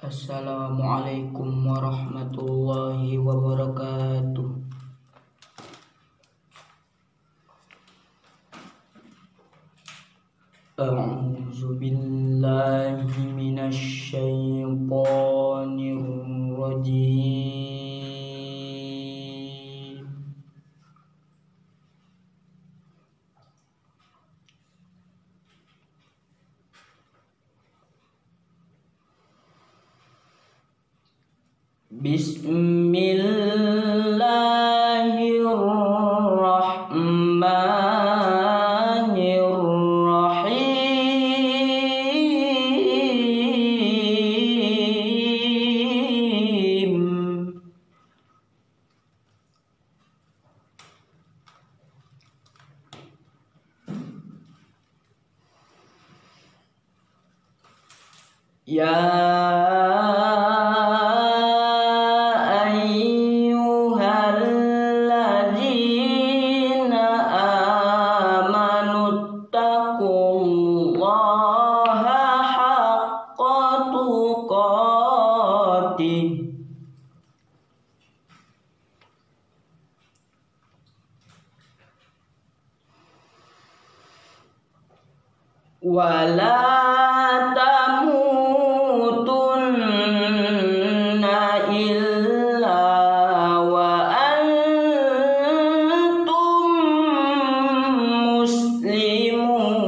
Assalamualaikum warahmatullahi wabarakatuh. A'udzu billahi minasy syaithanir rajim. Bismillahirrahmanirrahim. Ya wala tamutunna illa wa antum muslimun.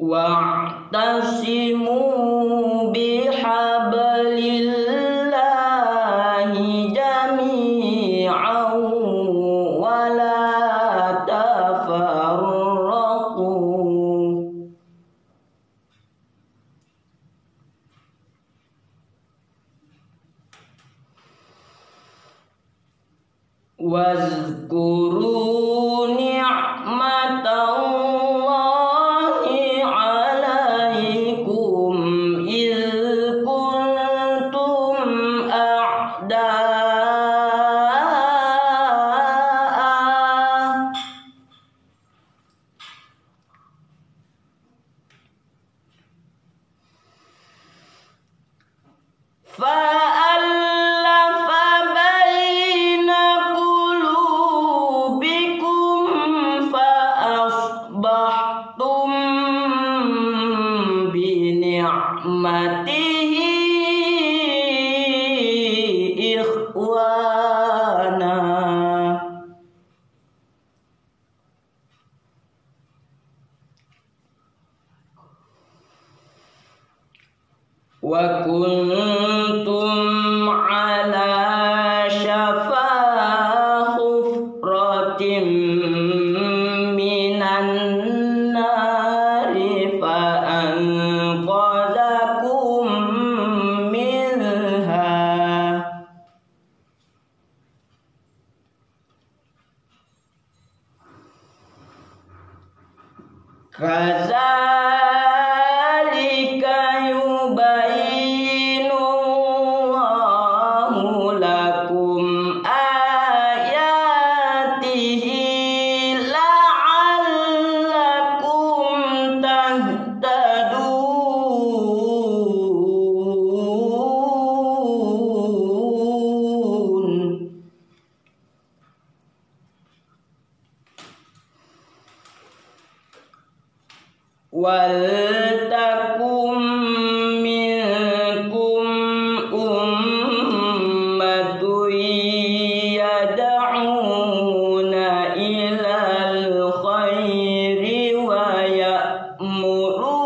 Wa'tasimu bihablillahi jami'an wa la tafarraqu. Wazkuru ni'matallahi alaikum idh kuntum a'da'a fa'alafa baina qulubikum fa'asbahtum bini'matihi ikhwana. Wa kuntum ala syafa hufratin minan nari fa anqadhakum minha. Kadzalika yubayyinullahu lakum ayatihi la'allakum tahtadun. Wal takum minkum ummatun yad'una ilal khairi wa ya'muruna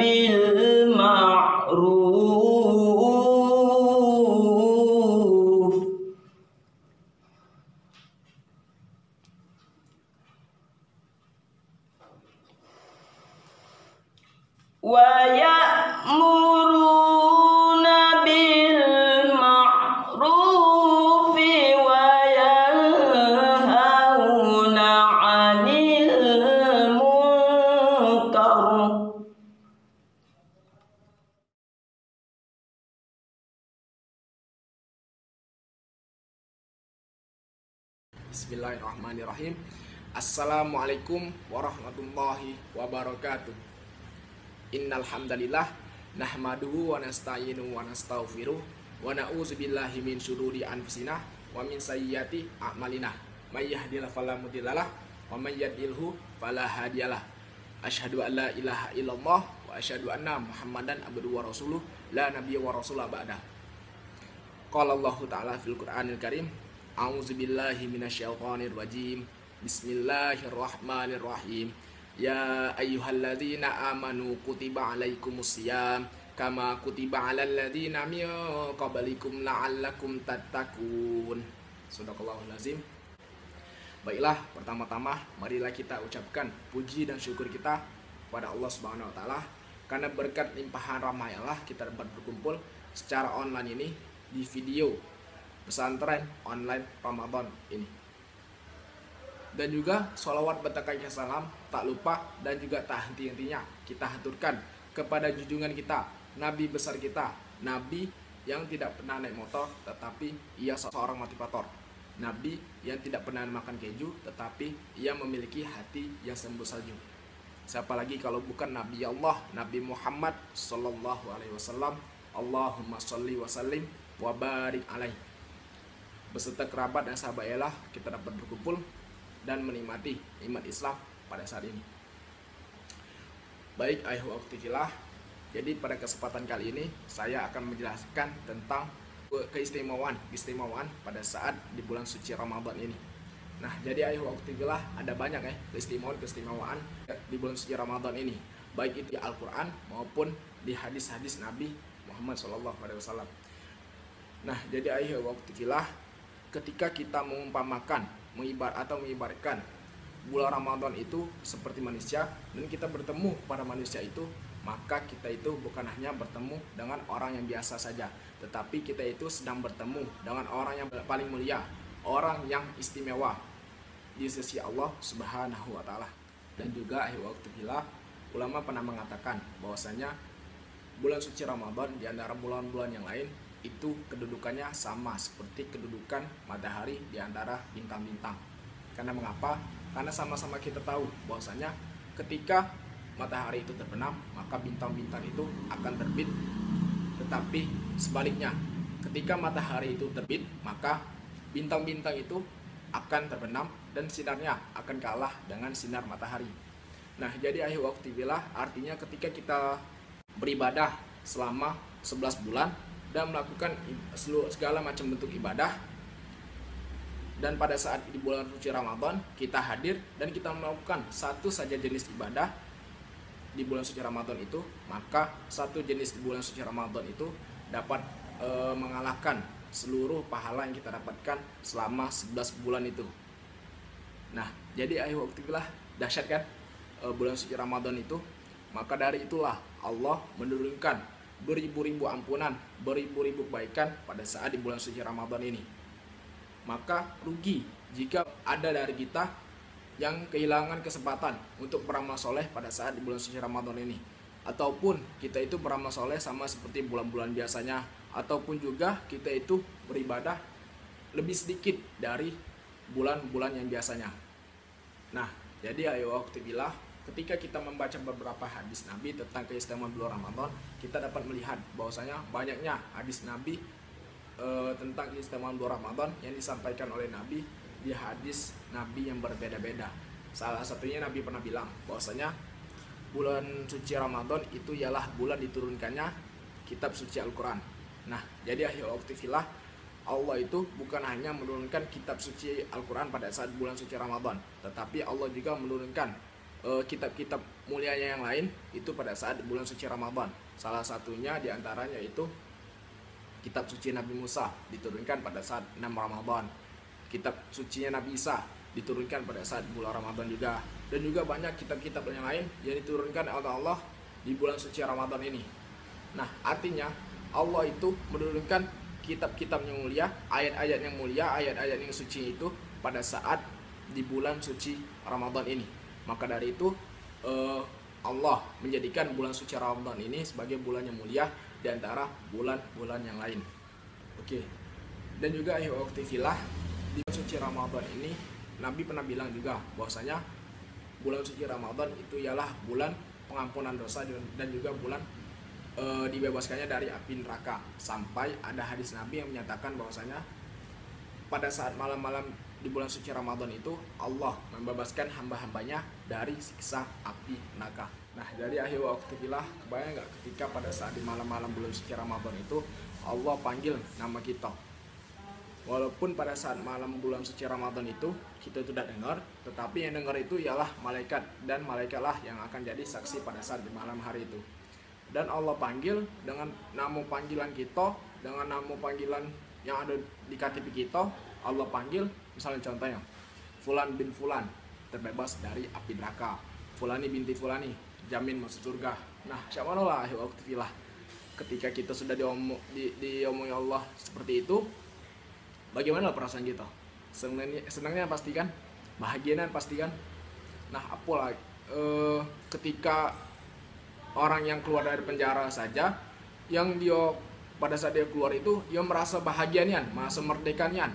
bil ma'ruf wa Bismillahirrahmanirrahim. Assalamualaikum warahmatullahi wabarakatuh. Innal hamdalillah nahmaduhu wa nasta'inu wa nastaghfiruh wa na'udzubillahi min syururi anfusina wa min sayyiati a'malina. May yahdihillahu fala mudhillalah wa may yudlilhu fala hadiyalah. Asyhadu an la ilaha illallah wa asyhadu anna Muhammadan abduhu wa rasuluh la nabiyya wa rasulah ba'da. Qala Allahu ta'ala fil Qur'anil Karim, a'udzubillahi minasyaitonir rajim. Bismillahirrahmanirrahim. Ya ayyuhalladzina amanu kutiba alaikumusiyam kama kutiba alal ladzina min qablikum la'allakum tattaqun. Shadaqallahul azim. Baiklah, pertama-tama marilah kita ucapkan puji dan syukur kita pada Allah Subhanahu wa taala karena berkat limpahan rahmat-Allah kita dapat berkumpul secara online ini di video pesantren online Ramadan ini. Dan juga sholawat berkah salam tak lupa dan juga tak henti-hentinya kita haturkan kepada junjungan kita, Nabi besar kita, Nabi yang tidak pernah naik motor tetapi ia seorang motivator, Nabi yang tidak pernah makan keju tetapi ia memiliki hati yang sembuh salju. Siapa lagi kalau bukan Nabi Allah, Nabi Muhammad sallallahu alaihi wasallam. Allahumma sholli wa sallim wa barik alaih. Beserta kerabat dan sahabat ialah kita dapat berkumpul dan menikmati nikmat Islam pada saat ini. Baik, ayuh aktifillah. Jadi pada kesempatan kali ini saya akan menjelaskan tentang keistimewaan pada saat di bulan suci Ramadan ini. Nah, jadi ayuh aktifillah, ada banyak keistimewaan di bulan suci Ramadan ini, baik itu di Al-Qur'an maupun di hadis-hadis Nabi Muhammad SAW. Nah, jadi ayuh aktifillah, ketika kita mengumpamakan mengibaratkan bulan Ramadan itu seperti manusia dan kita bertemu pada manusia itu, maka kita itu bukan hanya bertemu dengan orang yang biasa saja, tetapi kita itu sedang bertemu dengan orang yang paling mulia, orang yang istimewa di sisi Allah Subhanahu wa taala. Dan juga waqtillah, ulama pernah mengatakan bahwasanya bulan suci Ramadan di antara bulan-bulan yang lain itu kedudukannya sama seperti kedudukan matahari di antara bintang-bintang. Karena mengapa? Karena sama-sama kita tahu bahwasanya ketika matahari itu terbenam, maka bintang-bintang itu akan terbit. Tetapi sebaliknya, ketika matahari itu terbit, maka bintang-bintang itu akan terbenam dan sinarnya akan kalah dengan sinar matahari. Nah, jadi akhir waktu bila artinya ketika kita beribadah selama 11 bulan dan melakukan segala macam bentuk ibadah, dan pada saat di bulan suci Ramadan kita hadir dan kita melakukan satu saja jenis ibadah di bulan suci Ramadan itu, maka satu jenis di bulan suci Ramadan itu dapat mengalahkan seluruh pahala yang kita dapatkan selama 11 bulan itu. Nah, jadi ayo waktulah dahsyat kan bulan suci Ramadan itu. Maka dari itulah Allah menurunkan beribu-ribu ampunan, beribu-ribu kebaikan pada saat di bulan suci Ramadan ini. Maka rugi jika ada dari kita yang kehilangan kesempatan untuk beramal soleh pada saat di bulan suci Ramadan ini, ataupun kita itu beramal soleh sama seperti bulan-bulan biasanya, ataupun juga kita itu beribadah lebih sedikit dari bulan-bulan yang biasanya. Nah, jadi ayo waktubillah, ketika kita membaca beberapa hadis Nabi tentang keistimewaan bulan Ramadan, kita dapat melihat bahwasanya banyaknya hadis Nabi tentang keistimewaan bulan Ramadan yang disampaikan oleh Nabi di hadis Nabi yang berbeda-beda. Salah satunya Nabi pernah bilang bahwasanya bulan suci Ramadan itu ialah bulan diturunkannya kitab suci Al-Quran. Nah, jadi akhir waktifillah, Allah itu bukan hanya menurunkan kitab suci Al-Quran pada saat bulan suci Ramadan, tetapi Allah juga menurunkan kitab-kitab mulianya yang lain itu pada saat bulan suci Ramadan. Salah satunya diantaranya itu kitab suci Nabi Musa diturunkan pada saat 6 Ramadan. Kitab sucinya Nabi Isa diturunkan pada saat bulan Ramadan juga. Dan juga banyak kitab-kitab yang lain yang diturunkan oleh Allah di bulan suci Ramadan ini. Nah, artinya Allah itu menurunkan kitab-kitab yang mulia, ayat-ayat yang mulia, ayat-ayat yang suci itu pada saat di bulan suci Ramadan ini. Maka dari itu Allah menjadikan bulan suci Ramadan ini sebagai bulan yang mulia di antara bulan-bulan yang lain. Oke. Dan juga waktu filah di bulan suci Ramadan ini Nabi pernah bilang juga bahwasanya bulan suci Ramadan itu ialah bulan pengampunan dosa dan juga bulan dibebaskannya dari api neraka. Sampai ada hadis Nabi yang menyatakan bahwasanya pada saat malam-malam di bulan suci Ramadan itu Allah membebaskan hamba-hambanya dari siksa api neraka. Nah, jadi akhir waktu filah, kebayang nggak ketika pada saat di malam-malam bulan suci Ramadan itu Allah panggil nama kita. Walaupun pada saat malam bulan suci Ramadan itu kita tidak dengar, tetapi yang dengar itu ialah malaikat, dan malaikatlah yang akan jadi saksi pada saat di malam hari itu. Dan Allah panggil dengan nama panggilan kita, dengan nama panggilan yang ada di KTP kita. Allah panggil, misalnya contohnya Fulan bin Fulan terbebas dari api neraka, Fulani binti Fulani jamin masuk surga. Nah, siapa lah waktu filah ketika kita sudah diomongi Allah seperti itu, bagaimana perasaan kita? Senangnya pastikan, bahagianya pastikan. Nah, apalah ketika orang yang keluar dari penjara saja, yang dia pada saat dia keluar itu dia merasa bahagianya, merasa merdekanya.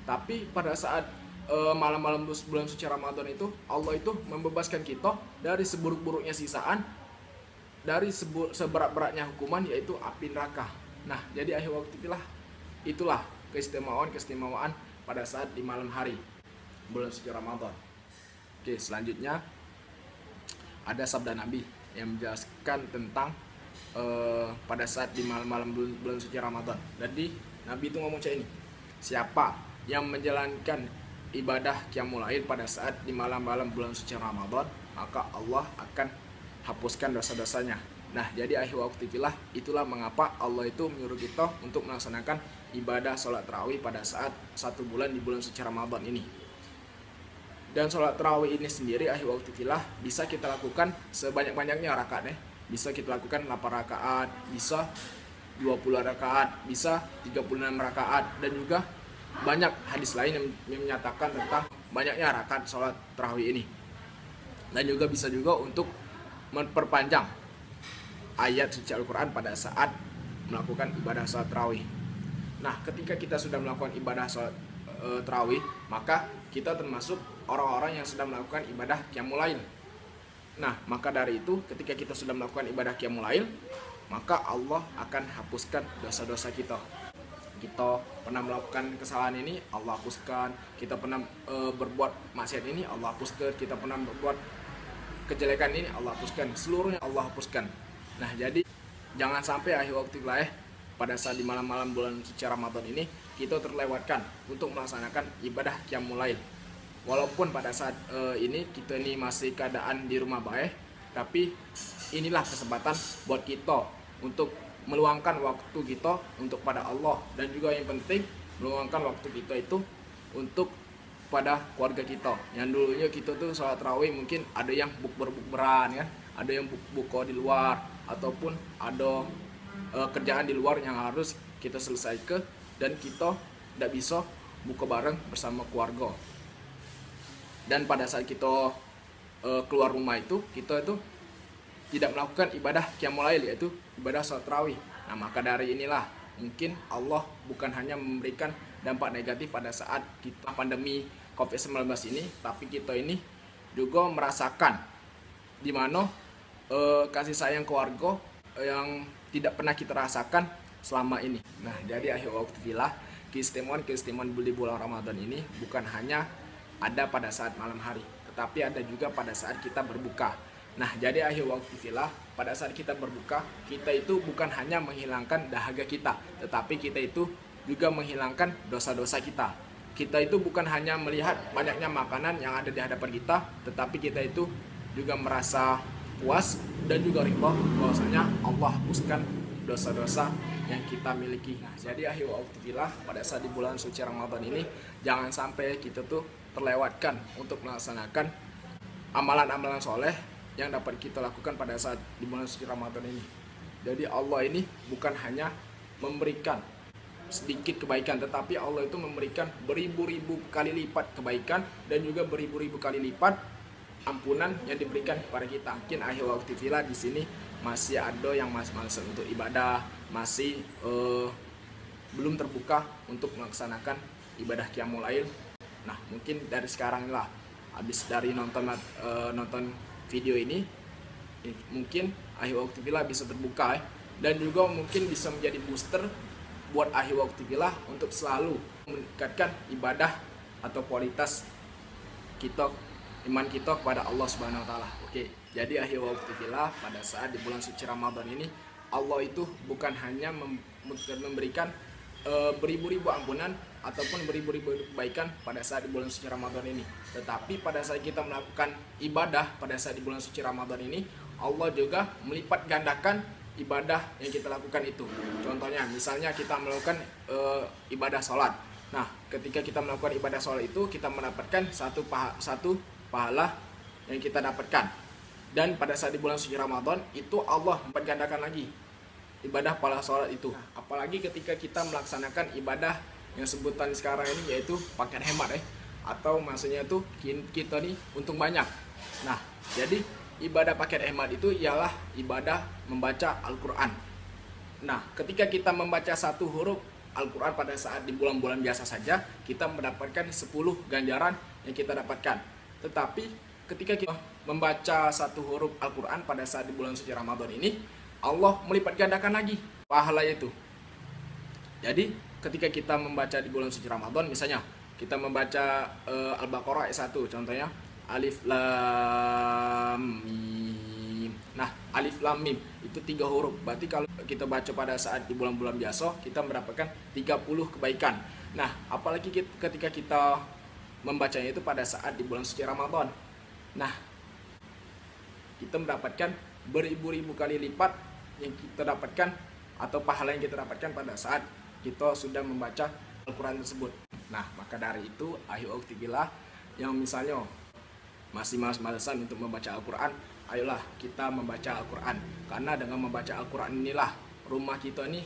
Tapi pada saat malam-malam bulan suci Ramadan itu Allah itu membebaskan kita dari seburuk-buruknya sisaan, dari seberat-beratnya hukuman, yaitu api neraka. Nah, jadi akhir waktu itulah keistimewaan pada saat di malam hari bulan suci Ramadan. Oke, selanjutnya ada sabda Nabi yang menjelaskan tentang pada saat di malam-malam bulan suci Ramadan. Jadi Nabi itu ngomong kayak ini, siapa yang menjalankan ibadah qiyamul lail pada saat di malam-malam bulan suci Ramadan, maka Allah akan hapuskan dosa-dosanya. Nah, jadi akhir waktu itulah mengapa Allah itu menyuruh kita untuk melaksanakan ibadah sholat tarawih pada saat 1 bulan di bulan suci Ramadan ini. Dan sholat tarawih ini sendiri akhir waktu bisa kita lakukan sebanyak-banyaknya rakaat ya. Bisa kita lakukan 8 rakaat, bisa 20 rakaat, bisa 36 rakaat, dan juga banyak hadis lain yang menyatakan tentang banyaknya rakaat sholat tarawih ini. Dan juga bisa juga untuk memperpanjang ayat suci Al-Quran pada saat melakukan ibadah sholat tarawih. Nah, ketika kita sudah melakukan ibadah sholat tarawih, maka kita termasuk orang-orang yang sedang melakukan ibadah qiyamul lail. Nah, maka dari itu ketika kita sudah melakukan ibadah qiyamul lail, maka Allah akan hapuskan dosa-dosa kita. Kita pernah melakukan kesalahan ini, Allah hapuskan. Kita pernah berbuat maksiat ini, Allah hapuskan. Kita pernah berbuat kejelekan ini, Allah hapuskan. Seluruhnya Allah hapuskan. Nah, jadi jangan sampai akhir waktu pada saat di malam-malam bulan suci Ramadan ini kita terlewatkan untuk melaksanakan ibadah qiyamul lail. Walaupun pada saat ini kita ini masih keadaan di rumah baik, tapi inilah kesempatan buat kita untuk meluangkan waktu kita untuk pada Allah, dan juga yang penting meluangkan waktu kita itu untuk pada keluarga kita. Yang dulunya kita tuh sholat tarawih mungkin ada yang bukberan kan, ada yang buka di luar, ataupun ada kerjaan di luar yang harus kita selesaikan, dan kita tidak bisa buka bareng bersama keluarga. Dan pada saat kita keluar rumah itu, kita itu tidak melakukan ibadah qiyamul lail, yaitu ibadah sholat tarawih. Nah, maka dari inilah mungkin Allah bukan hanya memberikan dampak negatif pada saat kita pandemi COVID-19 ini, tapi kita ini juga merasakan di mana kasih sayang keluarga yang tidak pernah kita rasakan selama ini. Nah, jadi akhir waktu keistimewaan di bulan Ramadan ini bukan hanya ada pada saat malam hari, tetapi ada juga pada saat kita berbuka. Nah, jadi akhir waktu pada saat kita berbuka, kita itu bukan hanya menghilangkan dahaga kita, tetapi kita itu juga menghilangkan dosa-dosa kita. Kita itu bukan hanya melihat banyaknya makanan yang ada di hadapan kita, tetapi kita itu juga merasa puas dan juga ridha bahwasanya Allah hapuskan dosa-dosa yang kita miliki. Nah, jadi akhir waktu pada saat di bulan suci Ramadan ini, jangan sampai kita tuh terlewatkan untuk melaksanakan amalan-amalan soleh yang dapat kita lakukan pada saat di bulan suci Ramadan ini. Jadi Allah ini bukan hanya memberikan sedikit kebaikan, tetapi Allah itu memberikan beribu-ribu kali lipat kebaikan dan juga beribu-ribu kali lipat ampunan yang diberikan kepada kita. Mungkin akhir waktu di sini masih ada yang malas untuk ibadah, masih belum terbuka untuk melaksanakan ibadah qiyamul lail. Nah, mungkin dari sekarang lah, habis dari nonton video ini, mungkin Ahli Waktu Villa bisa terbuka dan juga mungkin bisa menjadi booster buat Ahli Waktu Villa untuk selalu meningkatkan ibadah atau kualitas kita, iman kita kepada Allah Subhanahu wa taala. Oke, jadi Ahli Waktu Villa pada saat di bulan suci Ramadan ini, Allah itu bukan hanya memberikan beribu-ribu ampunan ataupun beribu-ribu kebaikan pada saat di bulan suci Ramadan ini, tetapi pada saat kita melakukan ibadah pada saat di bulan suci Ramadan ini, Allah juga melipat gandakan ibadah yang kita lakukan itu. Contohnya, misalnya kita melakukan ibadah sholat. Nah, ketika kita melakukan ibadah sholat itu, kita mendapatkan satu pahala yang kita dapatkan. Dan pada saat di bulan suci Ramadan itu Allah melipat gandakan lagi ibadah pahala sholat itu. Apalagi ketika kita melaksanakan ibadah yang sebutan sekarang ini yaitu paket hemat atau maksudnya itu kita nih untung banyak. Nah, jadi ibadah paket hemat itu ialah ibadah membaca Al-Quran. Nah, ketika kita membaca satu huruf Al-Quran pada saat di bulan-bulan biasa saja, kita mendapatkan 10 ganjaran yang kita dapatkan. Tetapi ketika kita membaca satu huruf Al-Quran pada saat di bulan suci Ramadan ini, Allah melipat gandakan lagi pahala itu. Jadi ketika kita membaca di bulan suci Ramadan, misalnya kita membaca Al-Baqarah ayat 1 contohnya, Alif Lam Mim. Nah, Alif Lam Mim itu 3 huruf. Berarti kalau kita baca pada saat di bulan-bulan biasa, kita mendapatkan 30 kebaikan. Nah, apalagi ketika kita membacanya itu pada saat di bulan suci Ramadan. Nah, kita mendapatkan beribu-ribu kali lipat yang kita dapatkan atau pahala yang kita dapatkan pada saat kita sudah membaca Al-Quran tersebut. Nah, maka dari itu Ahli Waktu Villa yang misalnya masih malas-malesan untuk membaca Al-Quran, ayolah kita membaca Al-Quran. Karena dengan membaca Al-Quran inilah rumah kita ini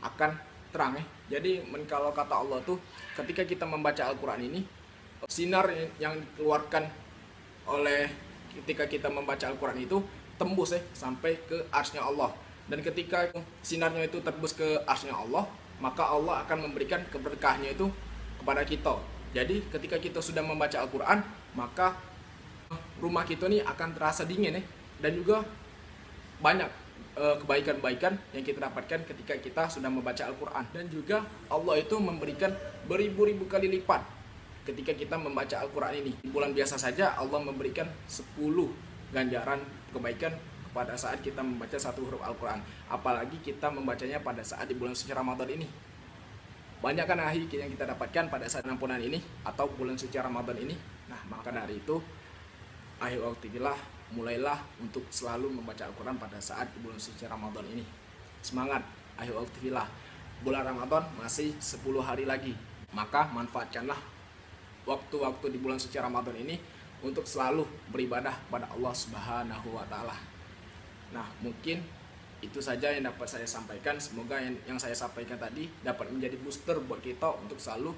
akan terang. Jadi kalau kata Allah tuh, ketika kita membaca Al-Quran ini, sinar yang dikeluarkan oleh ketika kita membaca Al-Quran itu tembus sampai ke arsy-Nya Allah. Dan ketika sinarnya itu tembus ke arsy-Nya Allah, maka Allah akan memberikan keberkahnya itu kepada kita. Jadi ketika kita sudah membaca Al-Quran, maka rumah kita ini akan terasa dingin dan juga banyak kebaikan-kebaikan yang kita dapatkan ketika kita sudah membaca Al-Quran. Dan juga Allah itu memberikan beribu-ribu kali lipat ketika kita membaca Al-Quran ini. Di bulan biasa saja Allah memberikan 10 ganjaran kebaikan pada saat kita membaca satu huruf Al-Quran. Apalagi kita membacanya pada saat di bulan suci Ramadan ini. Banyak kan ahli yang kita dapatkan pada saat ampunan ini atau bulan suci Ramadan ini. Nah, maka dari itu Ahli Waktu Villa mulailah untuk selalu membaca Al-Quran pada saat di bulan suci Ramadan ini. Semangat Ahli Waktu Villa. Bulan Ramadan masih 10 hari lagi. Maka manfaatkanlah waktu-waktu di bulan suci Ramadan ini untuk selalu beribadah pada Allah Subhanahu wa taala. Nah, mungkin itu saja yang dapat saya sampaikan. Semoga yang saya sampaikan tadi dapat menjadi booster buat kita untuk selalu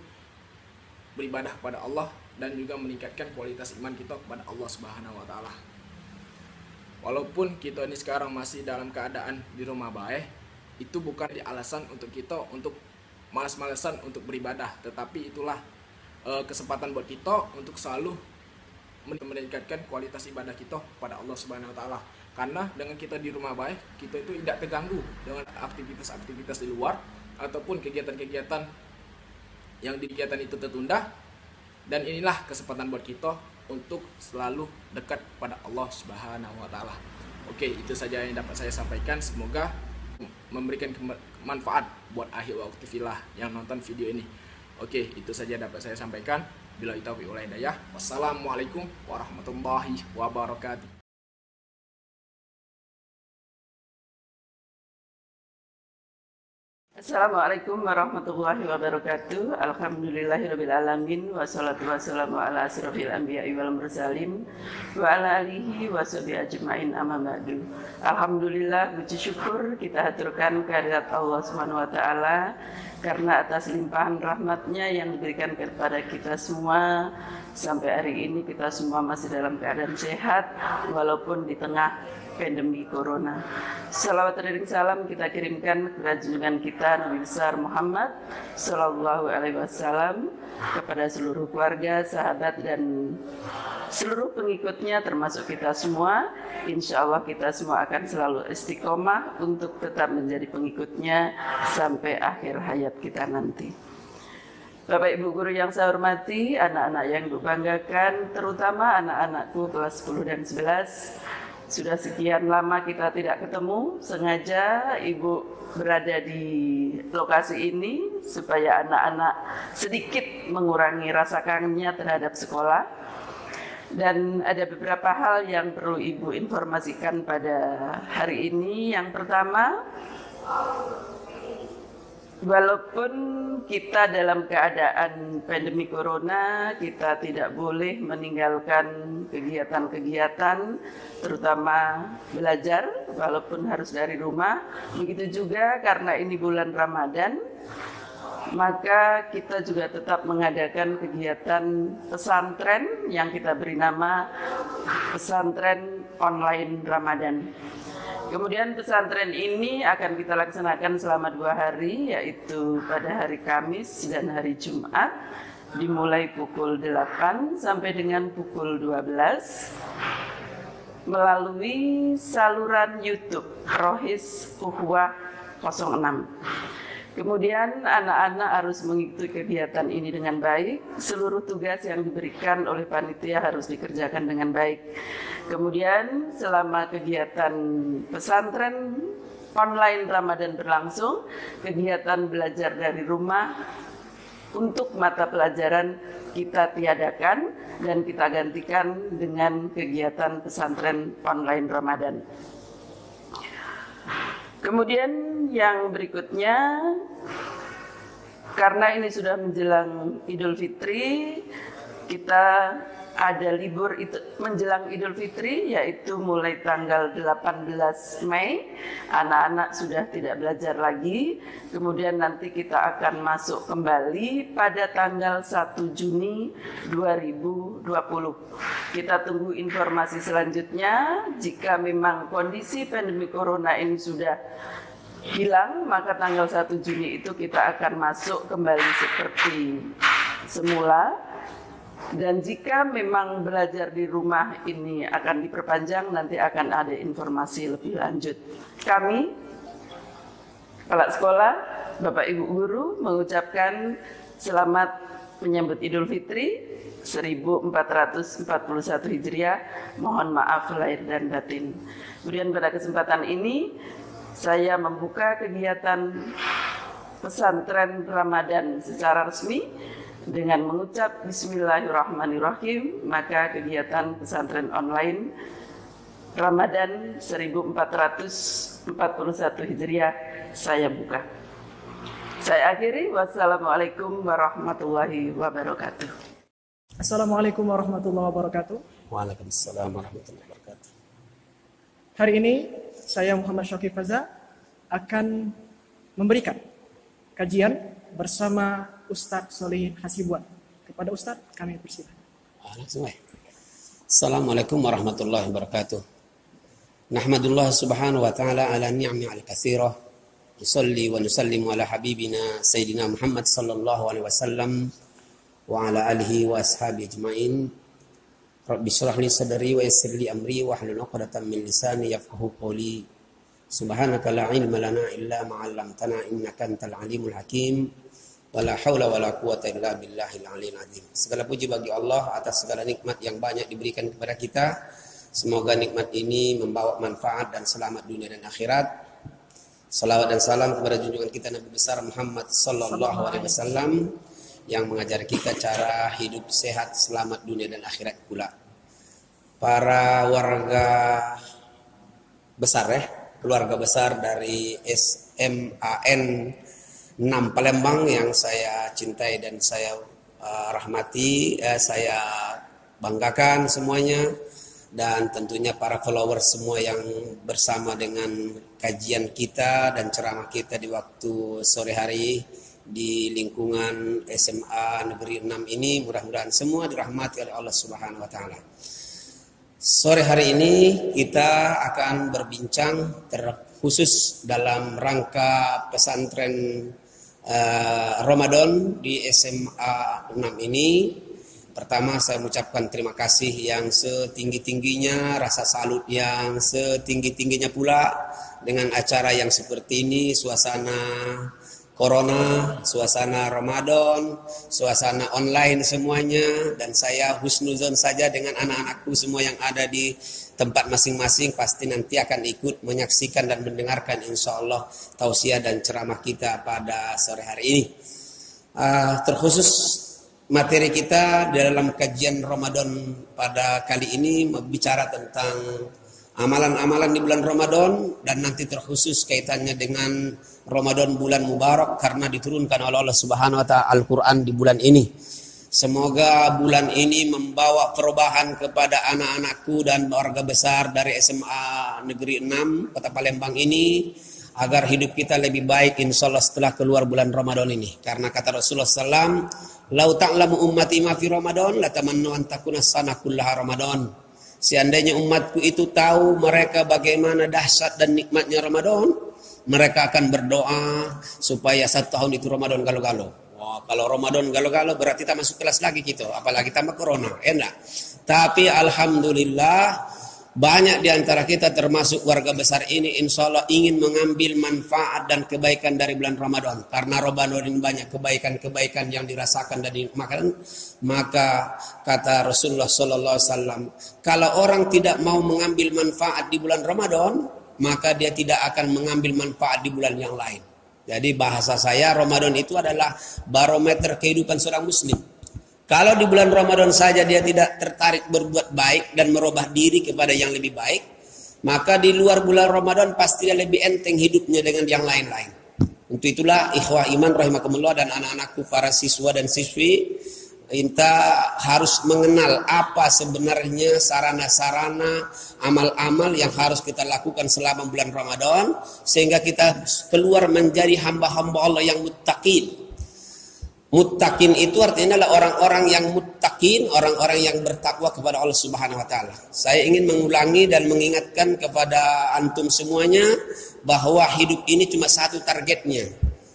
beribadah kepada Allah dan juga meningkatkan kualitas iman kita kepada Allah Subhanahu wa taala. Walaupun kita ini sekarang masih dalam keadaan di rumah baik, itu bukan alasan untuk kita untuk malas-malasan untuk beribadah, tetapi itulah kesempatan buat kita untuk selalu meningkatkan kualitas ibadah kita pada Allah Subhanahu wa taala. Karena dengan kita di rumah baik, kita itu tidak terganggu dengan aktivitas-aktivitas di luar ataupun kegiatan-kegiatan yang di kegiatan itu tertunda. Dan inilah kesempatan buat kita untuk selalu dekat pada Allah Subhanahu wa taala. Oke, itu saja yang dapat saya sampaikan. Semoga memberikan manfaat buat Ahli Waktu Villa yang nonton video ini. Oke, itu saja dapat saya sampaikan. Bila taufiq wal hidayah. Wassalamualaikum warahmatullahi wabarakatuh. Assalamualaikum warahmatullahi wabarakatuh. Alhamdulillahirrabbilalamin. Wassalatu wassalamu ala asrofil anbiya'i wal mursalin wa ala alihi wa sahbihi ajma'in amma ba'du. Alhamdulillah, puji syukur kita haturkan kehadirat Allah Subhanahu wa taala karena atas limpahan rahmatnya yang diberikan kepada kita semua. Sampai hari ini kita semua masih dalam keadaan sehat walaupun di tengah pandemi corona. Salawat dan salam kita kirimkan kepada junjungan kita Nabi besar Muhammad Sallallahu Alaihi Wasallam, kepada seluruh keluarga, sahabat, dan seluruh pengikutnya termasuk kita semua. Insya Allah kita semua akan selalu istiqomah untuk tetap menjadi pengikutnya sampai akhir hayat kita nanti. Bapak Ibu guru yang saya hormati, anak-anak yang Ibu banggakan, terutama anak-anakku kelas 10 dan 11. Sudah sekian lama kita tidak ketemu, sengaja Ibu berada di lokasi ini supaya anak-anak sedikit mengurangi rasa kangennya terhadap sekolah. Dan ada beberapa hal yang perlu Ibu informasikan pada hari ini. Yang pertama, walaupun kita dalam keadaan pandemi corona, kita tidak boleh meninggalkan kegiatan-kegiatan, terutama belajar, walaupun harus dari rumah. Begitu juga karena ini bulan Ramadan, maka kita juga tetap mengadakan kegiatan pesantren yang kita beri nama pesantren online Ramadan. Kemudian pesantren ini akan kita laksanakan selama 2 hari, yaitu pada hari Kamis dan hari Jumat, dimulai pukul 8 sampai dengan pukul 12 melalui saluran YouTube Rohis Ukhuwah 06. Kemudian anak-anak harus mengikuti kegiatan ini dengan baik. Seluruh tugas yang diberikan oleh panitia harus dikerjakan dengan baik. Kemudian selama kegiatan pesantren online Ramadan berlangsung, kegiatan belajar dari rumah untuk mata pelajaran kita tiadakan dan kita gantikan dengan kegiatan pesantren online Ramadan. Kemudian yang berikutnya, karena ini sudah menjelang Idul Fitri, kita ada libur itu menjelang Idul Fitri, yaitu mulai tanggal 18 Mei, anak-anak sudah tidak belajar lagi. Kemudian nanti kita akan masuk kembali pada tanggal 1 Juni 2020. Kita tunggu informasi selanjutnya. Jika memang kondisi pandemi corona ini sudah hilang, maka tanggal 1 Juni itu kita akan masuk kembali seperti semula. Dan jika memang belajar di rumah ini akan diperpanjang, nanti akan ada informasi lebih lanjut. Kami, kepala sekolah, Bapak Ibu guru, mengucapkan selamat menyambut Idul Fitri 1441 Hijriah. Mohon maaf lahir dan batin. Kemudian pada kesempatan ini, saya membuka kegiatan pesantren Ramadan secara resmi dengan mengucap Bismillahirrahmanirrahim. Maka kegiatan pesantren online Ramadan 1441 Hijriah saya buka. Saya akhiri. Wassalamualaikum warahmatullahi wabarakatuh. Assalamualaikum warahmatullahi wabarakatuh. Waalaikumsalam warahmatullahi wabarakatuh. Hari ini saya Muhammad Syakif Faza akan memberikan kajian bersama Ustadz Solihin Hasibuan. Kepada Ustadz kami persilakan. Assalamualaikum warahmatullahi wabarakatuh. Nahmadullah subhanahu wa ta'ala ala ni'mi al-katsirah. Nusalli wa nusallimu ala habibina Sayyidina Muhammad sallallahu alaihi wasallam wa ala alihi wa ashabi ajma'in. Rabbi syrah li sadri wa yassir li amri wa hlul 'uqdatam min lisani yafqahu qawli. Subhanaka la ilma lana illa ma 'allamtana innaka antal alimul hakim. Wala haula wala quwata illa billahil aliyil azim. Segala puji bagi Allah atas segala nikmat yang banyak diberikan kepada kita. Semoga nikmat ini membawa manfaat dan selamat dunia dan akhirat. Salawat dan salam kepada junjungan kita Nabi besar Muhammad sallallahu alaihi wasallam yang mengajar kita cara hidup sehat, selamat dunia dan akhirat pula. Para warga besar keluarga besar dari SMAN 6 Palembang yang saya cintai dan saya rahmati, saya banggakan semuanya, dan tentunya para followers semua yang bersama dengan kajian kita dan ceramah kita di waktu sore hari di lingkungan SMA Negeri 6 ini, mudah-mudahan semua dirahmati oleh Allah Subhanahu wa taala. Sore hari ini kita akan berbincang terkhusus dalam rangka pesantren Ramadan di SMA 6 ini. Pertama saya mengucapkan terima kasih yang setinggi-tingginya, rasa salut yang setinggi-tingginya pula dengan acara yang seperti ini, suasana Corona, suasana Ramadan, suasana online semuanya, dan saya husnuzon saja dengan anak-anakku semua yang ada di tempat masing-masing pasti nanti akan ikut menyaksikan dan mendengarkan insyaallah tausiah dan ceramah kita pada sore hari ini. Terkhusus materi kita dalam kajian Ramadan pada kali ini berbicara tentang amalan-amalan di bulan Ramadan, dan nanti terkhusus kaitannya dengan Ramadan bulan mubarak karena diturunkan oleh Allah Subhanahu wa taala Al-Qur'an di bulan ini. Semoga bulan ini membawa perubahan kepada anak-anakku dan warga besar dari SMA Negeri 6 Kota Palembang ini, agar hidup kita lebih baik insyaallah setelah keluar bulan Ramadan ini. Karena kata Rasulullah SAW, "Lau ta'lamu ummati ma fi Ramadan, latamannu an takuna sana kullaha Ramadan." Seandainya umatku itu tahu mereka bagaimana dahsyat dan nikmatnya Ramadan, mereka akan berdoa supaya 1 tahun itu Ramadan galo-galo. Wah, kalau Ramadan galo-galo berarti kita masuk kelas lagi gitu, apalagi tambah corona, enak. Tapi alhamdulillah banyak di antara kita termasuk warga besar ini insyaallah ingin mengambil manfaat dan kebaikan dari bulan Ramadan. Karena Ramadan ini banyak kebaikan-kebaikan yang dirasakan dan dimakan. Maka kata Rasulullah sallallahu alaihi wasallam, kalau orang tidak mau mengambil manfaat di bulan Ramadan, maka dia tidak akan mengambil manfaat di bulan yang lain. Jadi bahasa saya, Ramadan itu adalah barometer kehidupan seorang muslim. Kalau di bulan Ramadan saja dia tidak tertarik berbuat baik dan merubah diri kepada yang lebih baik, maka di luar bulan Ramadan pasti dia lebih enteng hidupnya dengan yang lain-lain. Untuk itulah ikhwah iman rahimakumullah dan anak-anakku para siswa dan siswi, kita harus mengenal apa sebenarnya sarana-sarana amal-amal yang harus kita lakukan selama bulan Ramadan, sehingga kita keluar menjadi hamba-hamba Allah yang muttaqin. Muttaqin itu artinya adalah orang-orang yang muttaqin, orang-orang yang bertakwa kepada Allah Subhanahu wa taala. Saya ingin mengulangi dan mengingatkan kepada antum semuanya bahwa hidup ini cuma satu targetnya.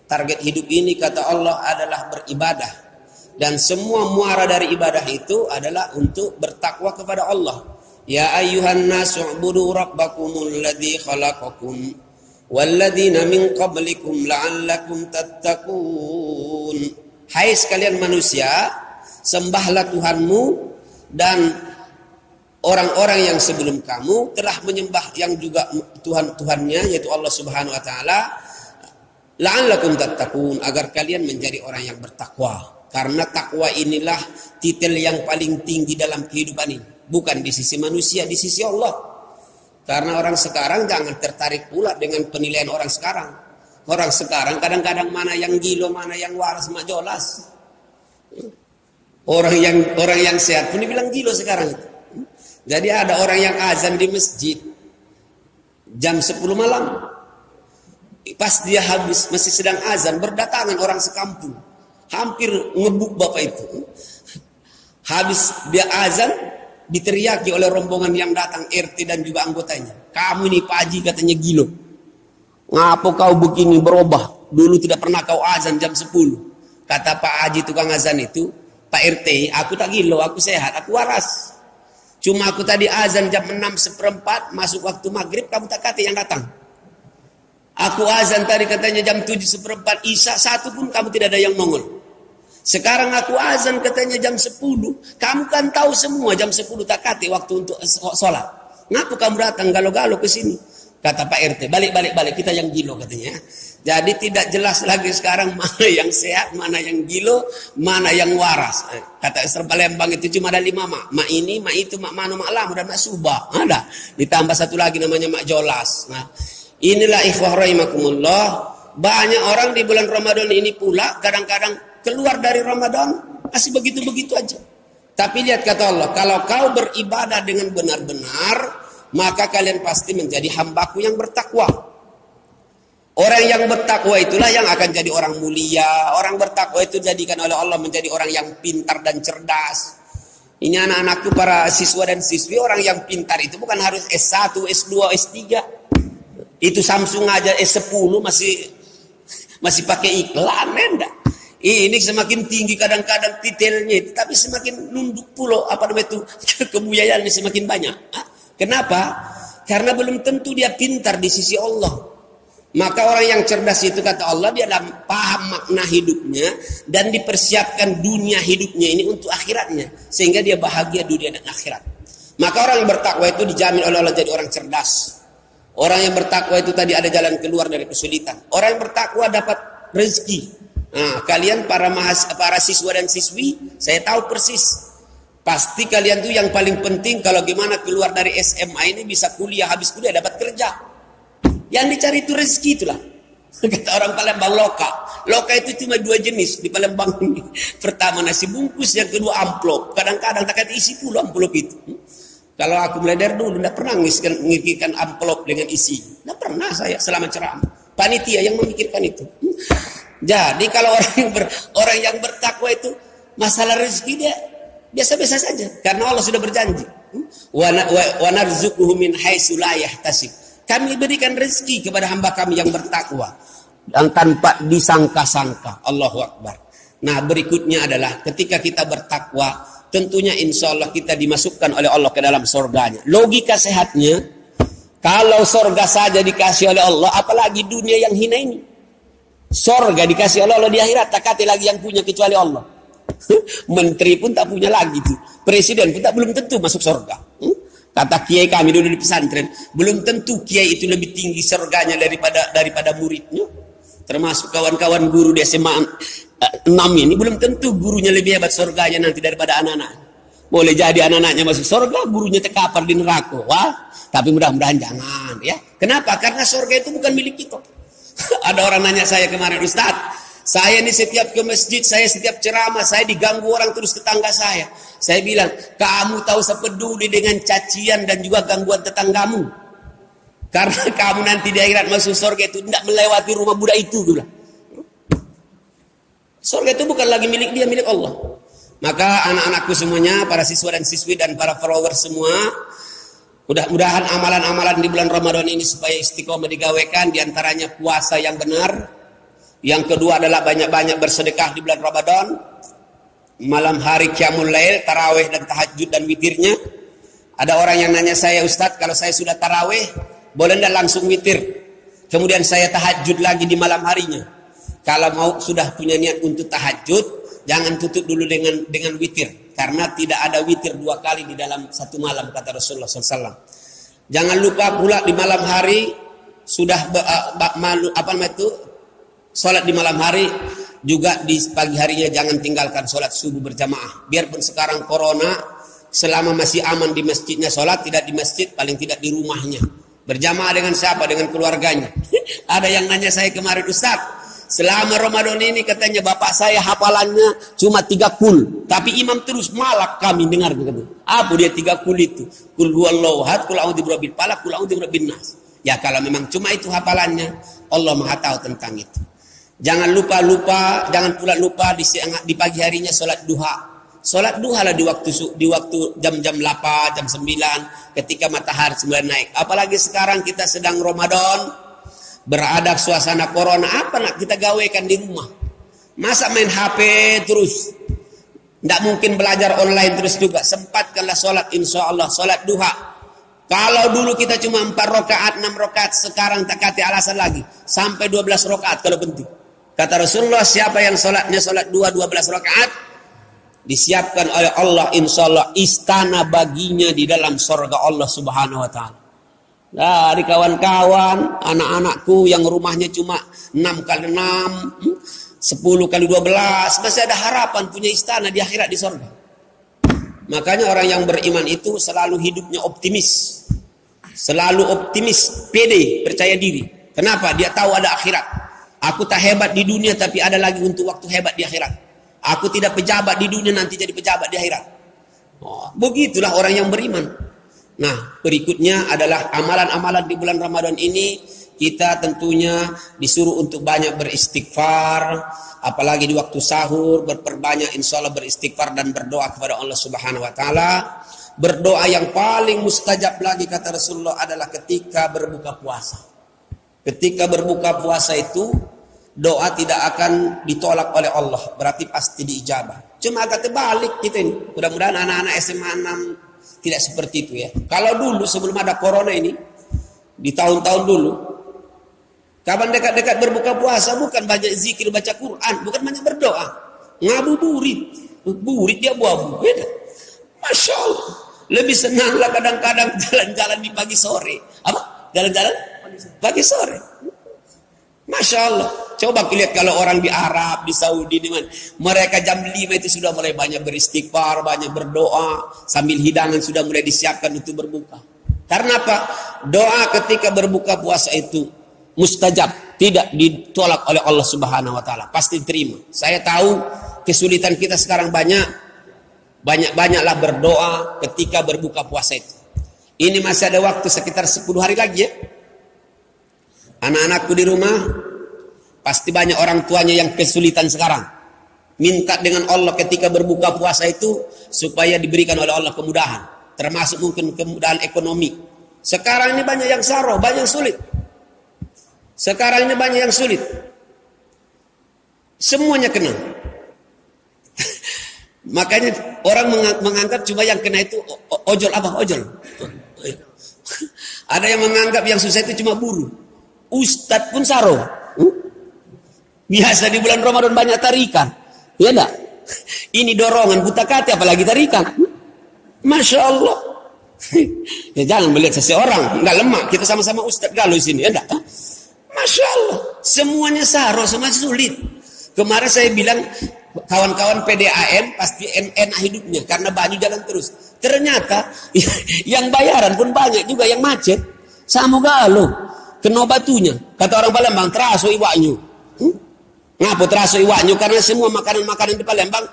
Target hidup ini kata Allah adalah beribadah. Dan semua muara dari ibadah itu adalah untuk bertakwa kepada Allah. Ya ayyuhan nasu ubudu rabbakumul ladzi khalaqakum walladzina min qablikum la'allakum tattaqun. Hai sekalian manusia, sembahlah Tuhanmu dan orang-orang yang sebelum kamu telah menyembah yang juga Tuhannya yaitu Allah Subhanahu wa taala, la'allakum tattaqun, agar kalian menjadi orang yang bertakwa. Karena takwa inilah titel yang paling tinggi dalam kehidupan ini, bukan di sisi manusia, di sisi Allah. Karena orang sekarang jangan tertarik pula dengan penilaian orang sekarang. Orang sekarang kadang-kadang mana yang gilo, mana yang waras, mak jolas. Orang yang sehat pun dibilang gilo sekarang. Jadi ada orang yang azan di masjid jam 10 malam. Pas dia habis masih sedang azan, berdatangan orang sekampung. Hampir ngebuk bapak itu. Habis dia azan, diteriaki oleh rombongan yang datang, RT dan juga anggotanya. Kamu ini Pak Haji katanya gilo. Ngapa kau begini berubah? Dulu tidak pernah kau azan jam 10. Kata Pak Haji tukang azan itu, Pak RT, aku tak gilo, aku sehat, aku waras. Cuma aku tadi azan jam 6:04, masuk waktu maghrib, kamu tak kata yang datang. Aku azan tadi katanya jam 7:04, Isya 1 pun kamu tidak ada yang nongol. Sekarang aku azan katanya jam 10, kamu kan tahu semua jam 10 tak kata waktu untuk sholat. Ngapa kamu datang galo-galo ke sini? Kata Pak RT, balik, kita yang gilo katanya. Jadi tidak jelas lagi sekarang mana yang sehat, mana yang gilo, mana yang waras. Kata Isra Palembang itu cuma ada 5 mak. Mak ini, mak itu, mak mano, mak lamu, dan mak subah. Ada. Ditambah satu lagi namanya mak jolas. Nah, inilah ikhwah rahimakumullah. Banyak orang di bulan Ramadan ini pula kadang-kadang keluar dari Ramadan masih begitu-begitu aja. Tapi lihat kata Allah, kalau kau beribadah dengan benar-benar, maka kalian pasti menjadi hambaku yang bertakwa. Orang yang bertakwa itulah yang akan jadi orang mulia. Orang bertakwa itu dijadikan oleh Allah menjadi orang yang pintar dan cerdas. Ini anak-anakku para siswa dan siswi, orang yang pintar itu bukan harus S1, S2, S3. Itu Samsung aja S10 masih pakai iklan, enggak. Ini semakin tinggi kadang-kadang detailnya itu, tapi semakin nunduk pula kebudayaannya semakin banyak. Kenapa? Karena belum tentu dia pintar di sisi Allah. Maka orang yang cerdas itu kata Allah, dia paham makna hidupnya dan dipersiapkan dunia hidupnya ini untuk akhiratnya, sehingga dia bahagia dunia dan akhirat. Maka orang yang bertakwa itu dijamin oleh Allah jadi orang cerdas. Orang yang bertakwa itu tadi ada jalan keluar dari kesulitan. Orang yang bertakwa dapat rezeki. Nah, kalian para siswa dan siswi, saya tahu persis. Pasti kalian tuh yang paling penting kalau gimana keluar dari SMA ini bisa kuliah, habis kuliah dapat kerja. Yang dicari itu rezeki itulah. Kata orang Palembang loka. Loka itu cuma 2 jenis di Palembang ini. Pertama nasi bungkus, yang kedua amplop. Kadang-kadang tak isi pula amplop itu. Kalau aku belajar dulu tidak pernah mengikirkan amplop dengan isi. Tidak pernah saya selama ceramah. Panitia yang memikirkan itu. Jadi kalau orang yang bertakwa itu masalah rezeki dia biasa-biasa saja. Karena Allah sudah berjanji. Wa narzuquhu min haitsu la yahtasib. Kami berikan rezeki kepada hamba kami yang bertakwa dan tanpa disangka-sangka. Allahu Akbar. Nah, berikutnya adalah ketika kita bertakwa, tentunya insya Allah kita dimasukkan oleh Allah ke dalam surganya. Logika sehatnya, kalau surga saja dikasih oleh Allah, apalagi dunia yang hina ini. Surga dikasih oleh Allah di akhirat, tak kata lagi yang punya kecuali Allah. Menteri pun tak punya lagi tuh. Presiden pun belum tentu masuk surga. Kata kiai kami dulu di pesantren, belum tentu kiai itu lebih tinggi surganya daripada muridnya. Termasuk kawan-kawan guru di SMA 6 ini, belum tentu gurunya lebih hebat surganya nanti daripada anak-anak. Boleh jadi anak-anaknya masuk surga, gurunya terkapar di neraka. Wah, tapi mudah-mudahan jangan ya. Kenapa? Karena surga itu bukan milik kita. Ada orang nanya saya kemarin, Ustaz, saya ini setiap ke masjid, saya setiap ceramah, saya diganggu orang terus tetangga saya. Saya bilang, kamu tahu sepeduli dengan cacian dan juga gangguan tetanggamu. Karena kamu nanti di akhirat masuk surga itu tidak melewati rumah budak itu. Surga itu bukan lagi milik dia, milik Allah. Maka anak-anakku semuanya, para siswa dan siswi dan para followers semua, mudah-mudahan amalan-amalan di bulan Ramadan ini supaya istiqomah digawekan, diantaranya puasa yang benar. Yang kedua adalah banyak-banyak bersedekah di bulan Ramadan. Malam hari qiyamul lail, tarawih dan tahajud dan witirnya. Ada orang yang nanya saya, Ustadz, kalau saya sudah tarawih, boleh tidak langsung witir? Kemudian saya tahajud lagi di malam harinya. Kalau mau sudah punya niat untuk tahajud, jangan tutup dulu dengan witir. Karena tidak ada witir 2 kali di dalam satu malam, kata Rasulullah SAW. Jangan lupa pula di malam hari, sudah sholat di malam hari, juga di pagi harinya jangan tinggalkan sholat subuh berjamaah. Biarpun sekarang corona, selama masih aman di masjidnya sholat, tidak di masjid, paling tidak di rumahnya. Berjamaah dengan siapa? Dengan keluarganya. Ada yang nanya saya kemarin, Ustaz, selama Ramadan ini katanya bapak saya hafalannya cuma 3 kul, tapi imam terus malak kami dengar. Apa dia 3 kul itu? Kul huwallahu ahad, kul a'udzu birabbil falaq, kul a'udzu birabbin nas. Ya kalau memang cuma itu hafalannya, Allah Maha tahu tentang itu. Jangan jangan pula lupa di pagi harinya sholat duha. Sholat duha lah di waktu jam-jam 8, jam 9, ketika matahari sembilan naik. Apalagi sekarang kita sedang Ramadan, berada suasana corona, apa nak kita gawekan di rumah? Masa main HP terus? Tidak mungkin belajar online terus juga. Sempatkanlah sholat, insya Allah sholat duha. Kalau dulu kita cuma 4 rakaat, 6 rakaat, sekarang tak kata alasan lagi. Sampai 12 rakaat kalau penting. Kata Rasulullah, siapa yang sholatnya sholat 12 rakaat, disiapkan oleh Allah insya Allah istana baginya di dalam surga Allah Subhanahu Wa Taala. Dari kawan-kawan, anak-anakku yang rumahnya cuma 6 kali 6, 10 kali 12, masih ada harapan punya istana di akhirat di surga. Makanya orang yang beriman itu selalu hidupnya optimis. Selalu optimis, pede, percaya diri. Kenapa? Dia tahu ada akhirat. Aku tak hebat di dunia tapi ada lagi untuk waktu hebat di akhirat. Aku tidak pejabat di dunia nanti jadi pejabat di akhirat. Oh, begitulah orang yang beriman. Nah, berikutnya adalah amalan-amalan di bulan Ramadan ini kita tentunya disuruh untuk banyak beristighfar, apalagi di waktu sahur, berperbanyak insya Allah beristighfar dan berdoa kepada Allah Subhanahu wa taala. Berdoa yang paling mustajab lagi kata Rasulullah adalah ketika berbuka puasa. Ketika berbuka puasa itu doa tidak akan ditolak oleh Allah, berarti pasti diijabah. Cuma agak terbalik kita ini. Mudah-mudahan anak-anak SMA 6 tidak seperti itu ya. Kalau dulu sebelum ada corona ini, di tahun-tahun dulu, kapan dekat-dekat berbuka puasa bukan banyak zikir baca Quran, bukan banyak berdoa, ngabuburit, burit dia buah beda. Masya Allah, lebih senanglah kadang-kadang jalan-jalan di pagi sore. Apa? Jalan-jalan pagi sore. Masya Allah. Coba lihat kalau orang di Arab, di Saudi, di mana, mereka jam 5 itu sudah mulai banyak beristighfar, banyak berdoa, sambil hidangan sudah mulai disiapkan untuk berbuka. Karena apa? Doa ketika berbuka puasa itu mustajab, tidak ditolak oleh Allah Subhanahu wa taala, pasti diterima. Saya tahu kesulitan kita sekarang banyak-banyaklah berdoa ketika berbuka puasa itu. Ini masih ada waktu sekitar 10 hari lagi ya. Anak-anakku di rumah pasti banyak orang tuanya yang kesulitan sekarang. Minta dengan Allah ketika berbuka puasa itu supaya diberikan oleh Allah kemudahan, termasuk mungkin kemudahan ekonomi. Sekarang ini banyak yang saro, banyak yang sulit. Sekarang ini banyak yang sulit. Semuanya kena. Makanya orang menganggap cuma yang kena itu ojol apa? Ojol. Ada yang menganggap yang susah itu cuma buruh. Ustadz pun saro. Biasa di bulan Ramadan banyak tarikan. Ya enggak? Ini dorongan buta kati apalagi tarikan. Masya Allah. Ya jangan melihat seseorang enggak lemah. Kita sama-sama ustadz galau di sini, ya enggak? Masya Allah. Semuanya saro, semua sulit. Kemarin saya bilang kawan-kawan PDAM pasti enak hidupnya karena banyak jalan terus. Ternyata yang bayaran pun banyak juga yang macet. Sama galau. Kena batunya. Kata orang Palembang, teraso iwaknya. Ngapa teraso iwaknya? Karena semua makanan-makanan di Palembang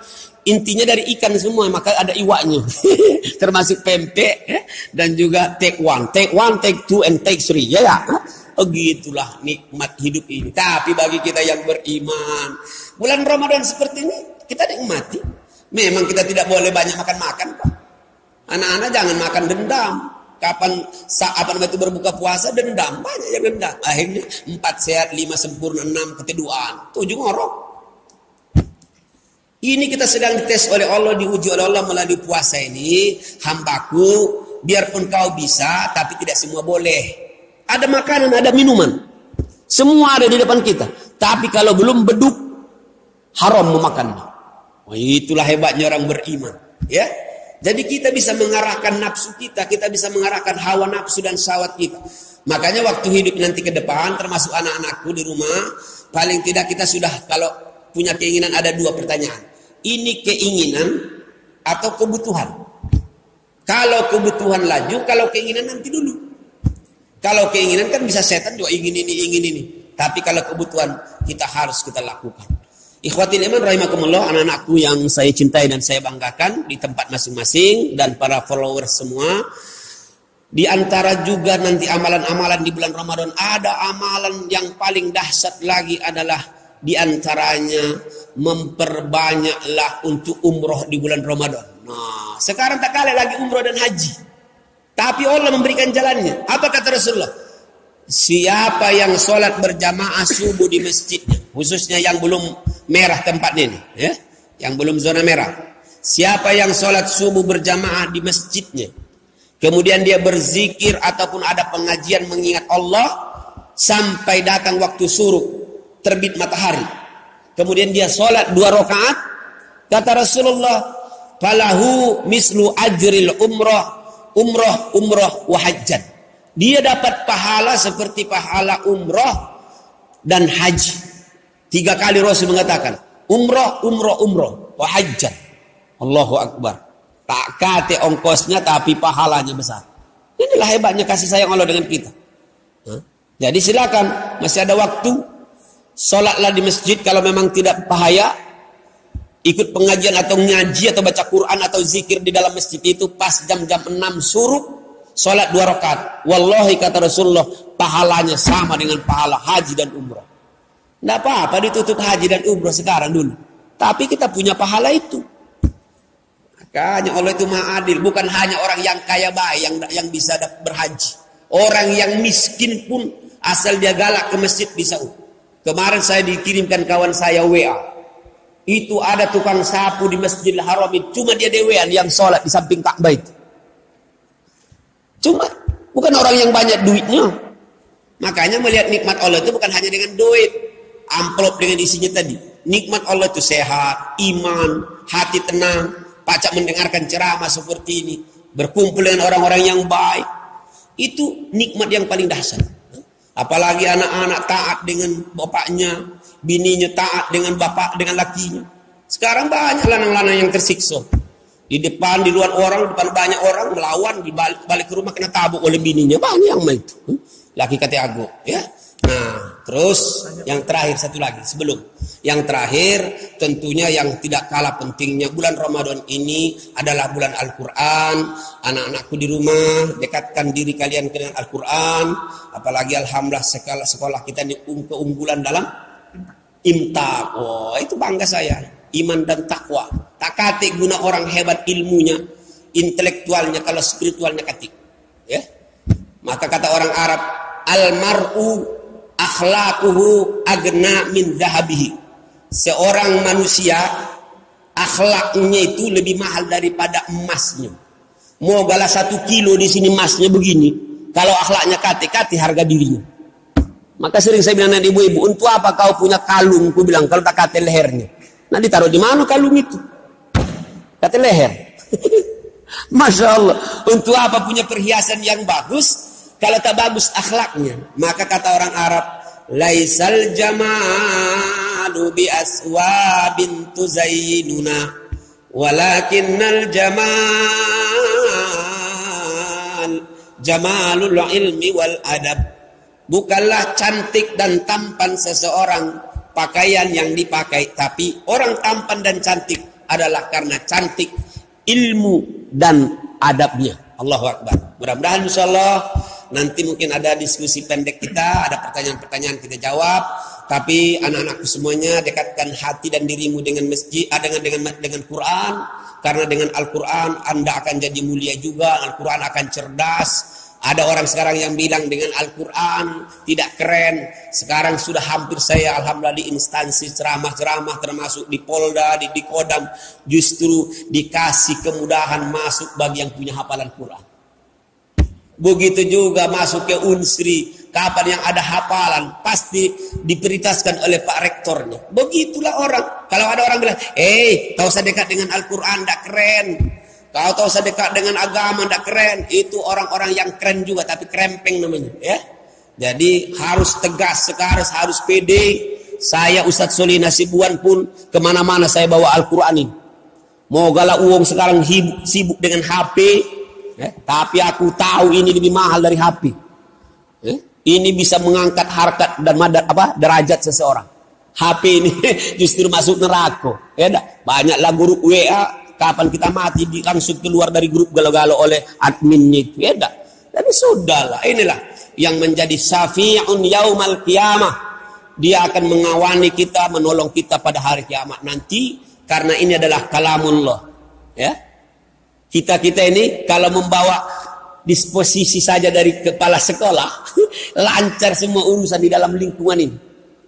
intinya dari ikan semua, maka ada iwaknya. Termasuk pempek dan juga take one, take 2 and take 3. Ya. Oh gitulah nikmat hidup ini. Tapi bagi kita yang beriman, bulan Ramadan seperti ini kita nikmati. Memang kita tidak boleh banyak makan-makan kok. Anak-anak jangan makan dendam. Kapan itu berbuka puasa dendam, banyak yang dendam. Akhirnya 4 sehat, 5 sempurna, 6 ketiduan, 7 ngorok. Ini kita sedang dites oleh Allah, diuji oleh Allah melalui puasa ini. Hambaku, biarpun kau bisa, tapi tidak semua boleh. Ada makanan, ada minuman, semua ada di depan kita. Tapi kalau belum beduk, haram memakannya. Oh, itulah hebatnya orang beriman, ya. Jadi kita bisa mengarahkan nafsu kita bisa mengarahkan hawa nafsu dan syahwat kita. Makanya waktu hidup nanti ke depan, termasuk anak-anakku di rumah, paling tidak kita sudah kalau punya keinginan ada 2 pertanyaan. Ini keinginan atau kebutuhan? Kalau kebutuhan laju, kalau keinginan nanti dulu. Kalau keinginan kan bisa setan juga ingin ini. Tapi kalau kebutuhan kita harus kita lakukan. Ikhwatil iman rahimakumullah, anak-anakku yang saya cintai dan saya banggakan di tempat masing-masing dan para followers semua. Di antara juga nanti amalan-amalan di bulan Ramadan, ada amalan yang paling dahsyat lagi adalah di antaranya memperbanyaklah untuk umroh di bulan Ramadan. Nah, sekarang tak kalah lagi umroh dan haji. Tapi Allah memberikan jalannya. Apa kata Rasulullah? Siapa yang sholat berjamaah subuh di masjidnya, khususnya yang belum merah tempatnya ini, ya, yang belum zona merah. Siapa yang sholat subuh berjamaah di masjidnya, kemudian dia berzikir ataupun ada pengajian mengingat Allah sampai datang waktu syuruk, terbit matahari, kemudian dia sholat 2 rakaat, kata Rasulullah, falahu mislu ajril umroh wa hajjan. Dia dapat pahala seperti pahala umroh dan haji. 3 kali Rasul mengatakan umroh wa hajjan. Allahu Akbar. Tak kate ongkosnya tapi pahalanya besar. Inilah hebatnya kasih sayang Allah dengan kita. Jadi silakan, masih ada waktu. Sholatlah di masjid kalau memang tidak bahaya. Ikut pengajian atau ngaji atau baca Quran atau zikir di dalam masjid itu pas jam-jam 6 syuruk. Salat 2 rakaat. Wallahi kata Rasulullah, pahalanya sama dengan pahala haji dan umrah. Tidak apa-apa ditutup haji dan umrah sekarang dulu. Tapi kita punya pahala itu. Makanya Allah itu Maha Adil. Bukan hanya orang yang kaya baik yang bisa berhaji. Orang yang miskin pun asal dia galak ke masjid bisa. Kemarin saya dikirimkan kawan saya WA. Itu ada tukang sapu di Masjidil Haram. Cuma dia dewean yang sholat di samping Ka'bah itu. Cuma bukan orang yang banyak duitnya. Makanya melihat nikmat Allah itu bukan hanya dengan duit. Amplop dengan isinya tadi. Nikmat Allah itu sehat, iman, hati tenang, pacak mendengarkan ceramah seperti ini, berkumpul dengan orang-orang yang baik. Itu nikmat yang paling dahsyat. Apalagi anak-anak taat dengan bapaknya, bininya taat dengan bapak, dengan lakinya. Sekarang banyak lanang-lanang yang tersiksa. Di depan, di luar orang, di depan banyak orang melawan, di balik ke rumah kena tabuk oleh bininya. Banyak yang main itu. Laki kata aku, ya. Nah, terus yang terakhir satu lagi sebelum yang terakhir tentunya yang tidak kalah pentingnya bulan Ramadan ini adalah bulan Al-Quran. Anak-anakku di rumah dekatkan diri kalian dengan Al-Quran. Apalagi alhamdulillah sekolah kita ini keunggulan dalam imtak. Oh, itu bangga saya. Iman dan takwa. Tak katik guna orang hebat ilmunya, intelektualnya, kalau spiritualnya katik. Ya. Maka kata orang Arab, al-mar'u akhlaquhu agna min zahabihi. Seorang manusia akhlaknya itu lebih mahal daripada emasnya. Mau galah 1 kilo di sini emasnya begini, kalau akhlaknya kati harga dirinya. Maka sering saya bilang dengan ibu-ibu, untuk apa kau punya kalung? Aku bilang kalau tak kati lehernya. Nanti taruh di mana kalung itu? Kati leher. Masya Allah. Untuk apa punya perhiasan yang bagus kalau tak bagus akhlaknya? Maka kata orang Arab, laisal jamalu bi aswabin tuzayyinuna, walakinnal jamalul ilmi wal adab. Bukanlah cantik dan tampan seseorang pakaian yang dipakai, tapi orang tampan dan cantik adalah karena cantik ilmu dan adabnya. Allahu Akbar. Mudah-mudahan insyaallah nanti mungkin ada diskusi pendek kita, ada pertanyaan-pertanyaan kita jawab. Tapi anak-anakku semuanya dekatkan hati dan dirimu dengan masjid, dengan Quran, karena dengan Al-Quran Anda akan jadi mulia juga. Al-Quran akan cerdas. Ada orang sekarang yang bilang dengan Al-Quran tidak keren. Sekarang sudah hampir saya alhamdulillah di instansi ceramah-ceramah termasuk di Polda, di Kodam, justru dikasih kemudahan masuk bagi yang punya hafalan Quran. Begitu juga masuk ke Unsri, kapan yang ada hafalan pasti diprioritaskan oleh Pak Rektornya. Begitulah orang. Kalau ada orang bilang, kau usah dekat dengan Al-Quran, tidak keren. Kau tahu sedekat dengan agama tidak keren. Itu orang-orang yang keren juga tapi krempeng namanya, ya. Jadi harus tegas sekarang, harus pede. Saya Ustadz Solihin Hasibuan pun kemana-mana saya bawa Al-Quran ini. Mau galau uang sekarang sibuk dengan HP, ya. Tapi aku tahu ini lebih mahal dari HP, ya. Ini bisa mengangkat harkat dan derajat seseorang. HP ini justru masuk neraka, ya. Banyaklah guru WA. Kapan kita mati langsung keluar dari grup galau-galau oleh adminnya itu, ya dah. Tapi sudahlah, inilah yang menjadi syafi'un yaumal qiyamah. Dia akan mengawani kita, menolong kita pada hari kiamat nanti, karena ini adalah kalamullah, ya. Kita ini kalau membawa disposisi saja dari kepala sekolah lancar semua urusan di dalam lingkungan ini.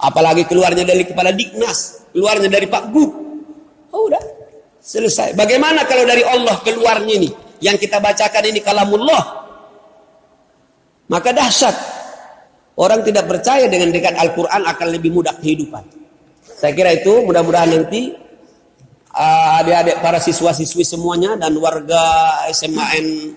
Apalagi keluarnya dari kepala Diknas, keluarnya dari Pak Gub. Oh, udah selesai. Bagaimana kalau dari Allah keluarnya ini? Yang kita bacakan ini kalamullah. Maka dahsyat. Orang tidak percaya dengan dekat Al-Quran akan lebih mudah kehidupan. Saya kira itu mudah-mudahan nanti adik-adik para siswa-siswi semuanya dan warga SMAN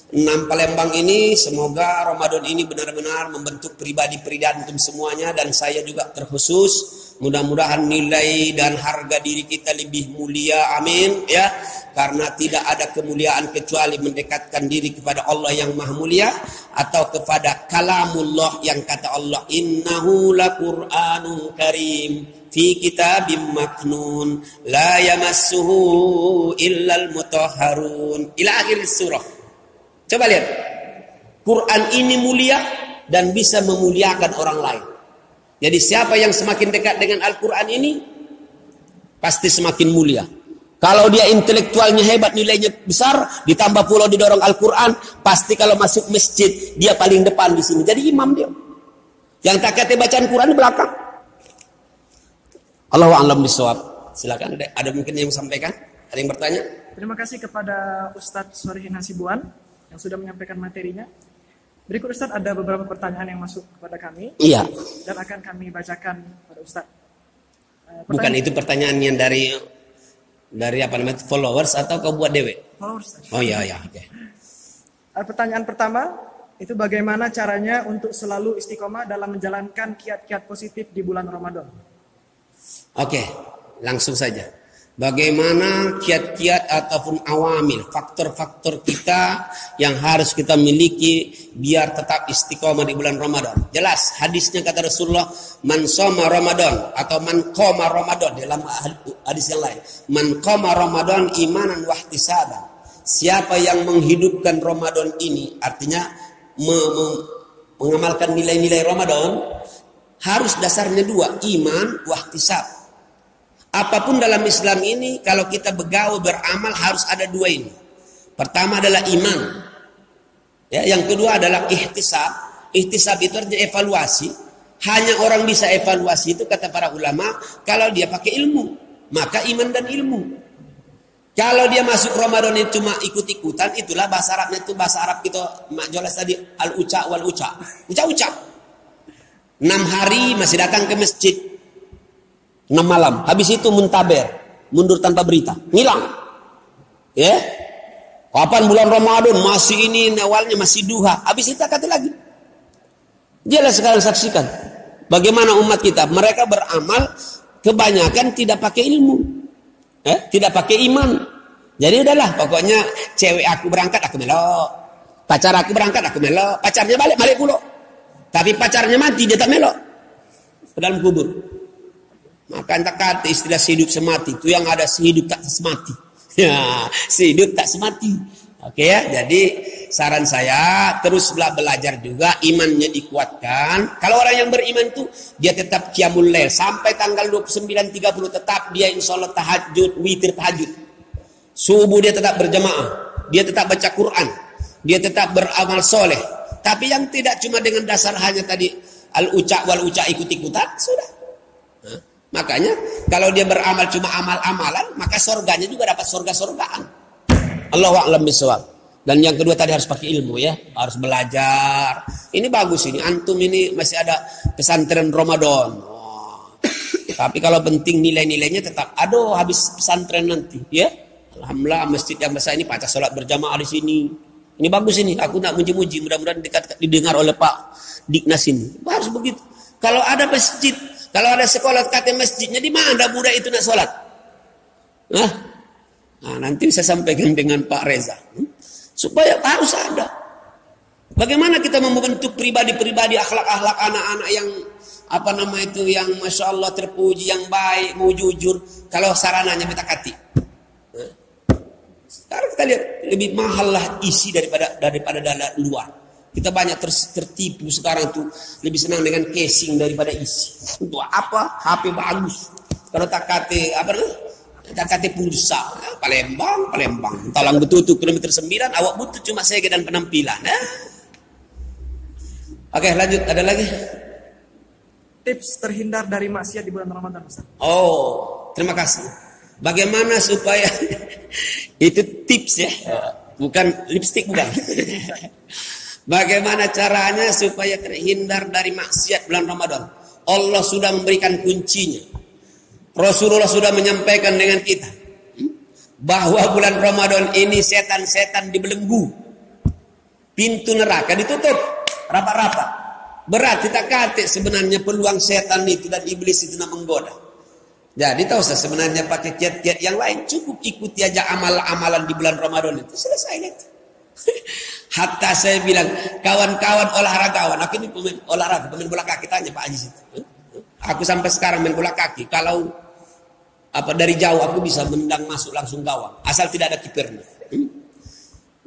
6 Palembang ini, semoga Ramadan ini benar-benar membentuk pribadi-pribadi untuk semuanya, dan saya juga terkhusus. Mudah-mudahan nilai dan harga diri kita lebih mulia, amin, ya. Karena tidak ada kemuliaan kecuali mendekatkan diri kepada Allah yang maha mulia, atau kepada kalamullah yang kata Allah, innahu laqur'anun karim fi kitabim maknun la yamassuhu illal mutahharun, ila akhir surah. Coba lihat, Quran ini mulia dan bisa memuliakan orang lain. Jadi siapa yang semakin dekat dengan Al-Quran ini pasti semakin mulia. Kalau dia intelektualnya hebat, nilainya besar, ditambah pula didorong Al-Quran, pasti kalau masuk masjid dia paling depan di sini. Jadi imam dia. Yang tak kata bacaan Quran di belakang. Allahu a'lam bishawab. Silakan, ada mungkin yang sampaikan? Ada yang bertanya? Terima kasih kepada Ustadz Sholihin Hasibuan yang sudah menyampaikan materinya. Berikut Ustadz ada beberapa pertanyaan yang masuk kepada kami. Iya. Dan akan kami bacakan pada Ustadz. Bukan itu pertanyaan yang dari apa namanya, followers atau kau buat dewe? Followers. Ustadz. Oh iya, oke. Pertanyaan pertama, itu bagaimana caranya untuk selalu istiqomah dalam menjalankan kiat-kiat positif di bulan Ramadan? Oke, langsung saja. Bagaimana kiat-kiat ataupun awamil, faktor-faktor kita yang harus kita miliki biar tetap istiqomah di bulan Ramadan. Jelas, hadisnya kata Rasulullah, man shoma Ramadan atau man qoma Ramadan, dalam hadis yang lain. Man qoma Ramadan imanan wa ihtisaban. Siapa yang menghidupkan Ramadan ini, artinya mengamalkan nilai-nilai Ramadan, harus dasarnya dua, iman wa ihtisab. Apapun dalam Islam ini, kalau kita bergaul beramal harus ada dua ini. Pertama adalah iman. Ya, yang kedua adalah ihtisab. Ihtisab itu artinya evaluasi. Hanya orang bisa evaluasi itu kata para ulama kalau dia pakai ilmu. Maka iman dan ilmu. Kalau dia masuk Ramadan itu cuma ikut-ikutan, itulah bahasa Arabnya itu bahasa Arab kita mak jelas tadi al-uca wal uca. Uca-uca. 6 hari masih datang ke masjid. 6 malam, habis itu muntaber, mundur tanpa berita, ngilang. Ya, kapan bulan Ramadan masih ini awalnya masih duha, habis itu kata lagi. Jelas sekarang saksikan bagaimana umat kita, mereka beramal kebanyakan tidak pakai ilmu, tidak pakai iman. Jadi udahlah, pokoknya cewek aku berangkat aku melok, pacar aku berangkat aku melok, pacarnya balik pulau. Tapi pacarnya mati dia tak melok ke dalam kubur. Maka entah kata istilah sehidup semati itu yang ada sehidup tak semati. Ya, sehidup tak semati. Oke ya, jadi saran saya terus belajar juga, imannya dikuatkan. Kalau orang yang beriman itu dia tetap qiyamul lail sampai tanggal 29-30 tetap dia insyaallah tahajud, witir tahajud. Subuh dia tetap berjamaah, dia tetap baca Quran, dia tetap beramal soleh. Tapi yang tidak cuma dengan dasar hanya tadi al-uca wal uca ikut-ikutan sudah. Makanya kalau dia beramal cuma amal-amalan, maka surganya juga dapat surga-surgaan. Allahu a'lam bishawab. Dan yang kedua tadi harus pakai ilmu ya, harus belajar. Ini bagus ini, antum ini masih ada pesantren Ramadan. Tapi kalau penting nilai-nilainya tetap, aduh habis pesantren nanti ya. Alhamdulillah masjid yang besar ini pacah sholat berjamaah di sini. Ini bagus ini, aku nak muji-muji, mudah-mudahan didengar oleh Pak Diknas ini. Harus begitu. Kalau ada masjid, kalau ada sekolah kata masjidnya, di mana budak itu nak sholat? Nah, nanti saya sampaikan dengan Pak Reza. Supaya harus ada. Bagaimana kita membentuk pribadi-pribadi, akhlak-akhlak anak-anak yang apa nama itu, yang masya Allah terpuji, yang baik, mau jujur. Kalau sarananya kita kati. Sekarang kita lihat lebih mahal lah isi daripada dalam luar. Kita banyak tertipu sekarang tuh, lebih senang dengan casing daripada isi. Untuk apa? HP bagus. Kalau tak kate apa nih? Tak kate pulsa. Palembang. Talang betutu kilometer 9, awak butuh cuma sege dan penampilan. Oke, lanjut. Ada lagi? Tips terhindar dari maksiat di bulan Ramadan, Ustaz. Oh, terima kasih. Bagaimana supaya itu tips ya, bukan lipstick bukan. Bagaimana caranya supaya terhindar dari maksiat bulan Ramadan? Allah sudah memberikan kuncinya. Rasulullah sudah menyampaikan dengan kita bahwa bulan Ramadan ini setan-setan dibelenggu. Pintu neraka ditutup rapat-rapat. Berat kita kata sebenarnya peluang setan itu dan iblis itu nak menggoda. Jadi tahu saya sebenarnya pakai kiat-kiat yang lain, cukup ikuti aja amal-amalan di bulan Ramadan itu selesai itu. Hatta saya bilang kawan-kawan olahragawan, aku ini pemain olahraga, pemain bola kaki, tanya Pak Haji itu. Aku sampai sekarang main bola kaki, kalau apa dari jauh aku bisa menendang masuk langsung gawang, asal tidak ada kipernya.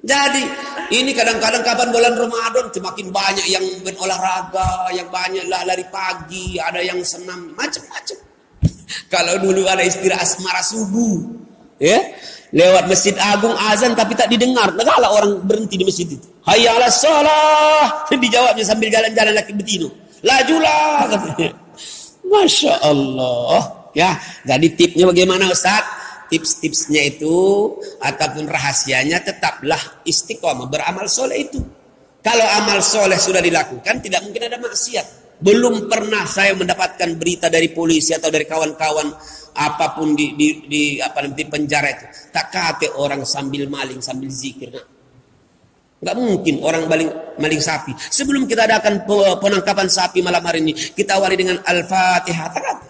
Jadi ini kadang-kadang kapan bulan Ramadan semakin banyak yang berolahraga, yang banyak lari pagi, ada yang senam, macam-macam. Kalau dulu ada istilah asmara subuh, ya, lewat Masjid Agung azan tapi tak didengar, negala orang berhenti di masjid itu. Hayya 'alas shalah, dijawabnya sambil jalan-jalan laki betina. Lajulah katanya. Masya Allah. Ya, jadi tipsnya bagaimana Ustaz? Tips-tipsnya itu ataupun rahasianya tetaplah istiqomah beramal soleh itu. Kalau amal soleh sudah dilakukan tidak mungkin ada maksiat. Belum pernah saya mendapatkan berita dari polisi atau dari kawan-kawan apapun di penjara itu. Tak kate orang sambil maling sambil zikir. Nah, nggak mungkin orang maling sapi. Sebelum kita adakan penangkapan sapi malam hari ini, kita awali dengan Al-Fatihah. Tak kate.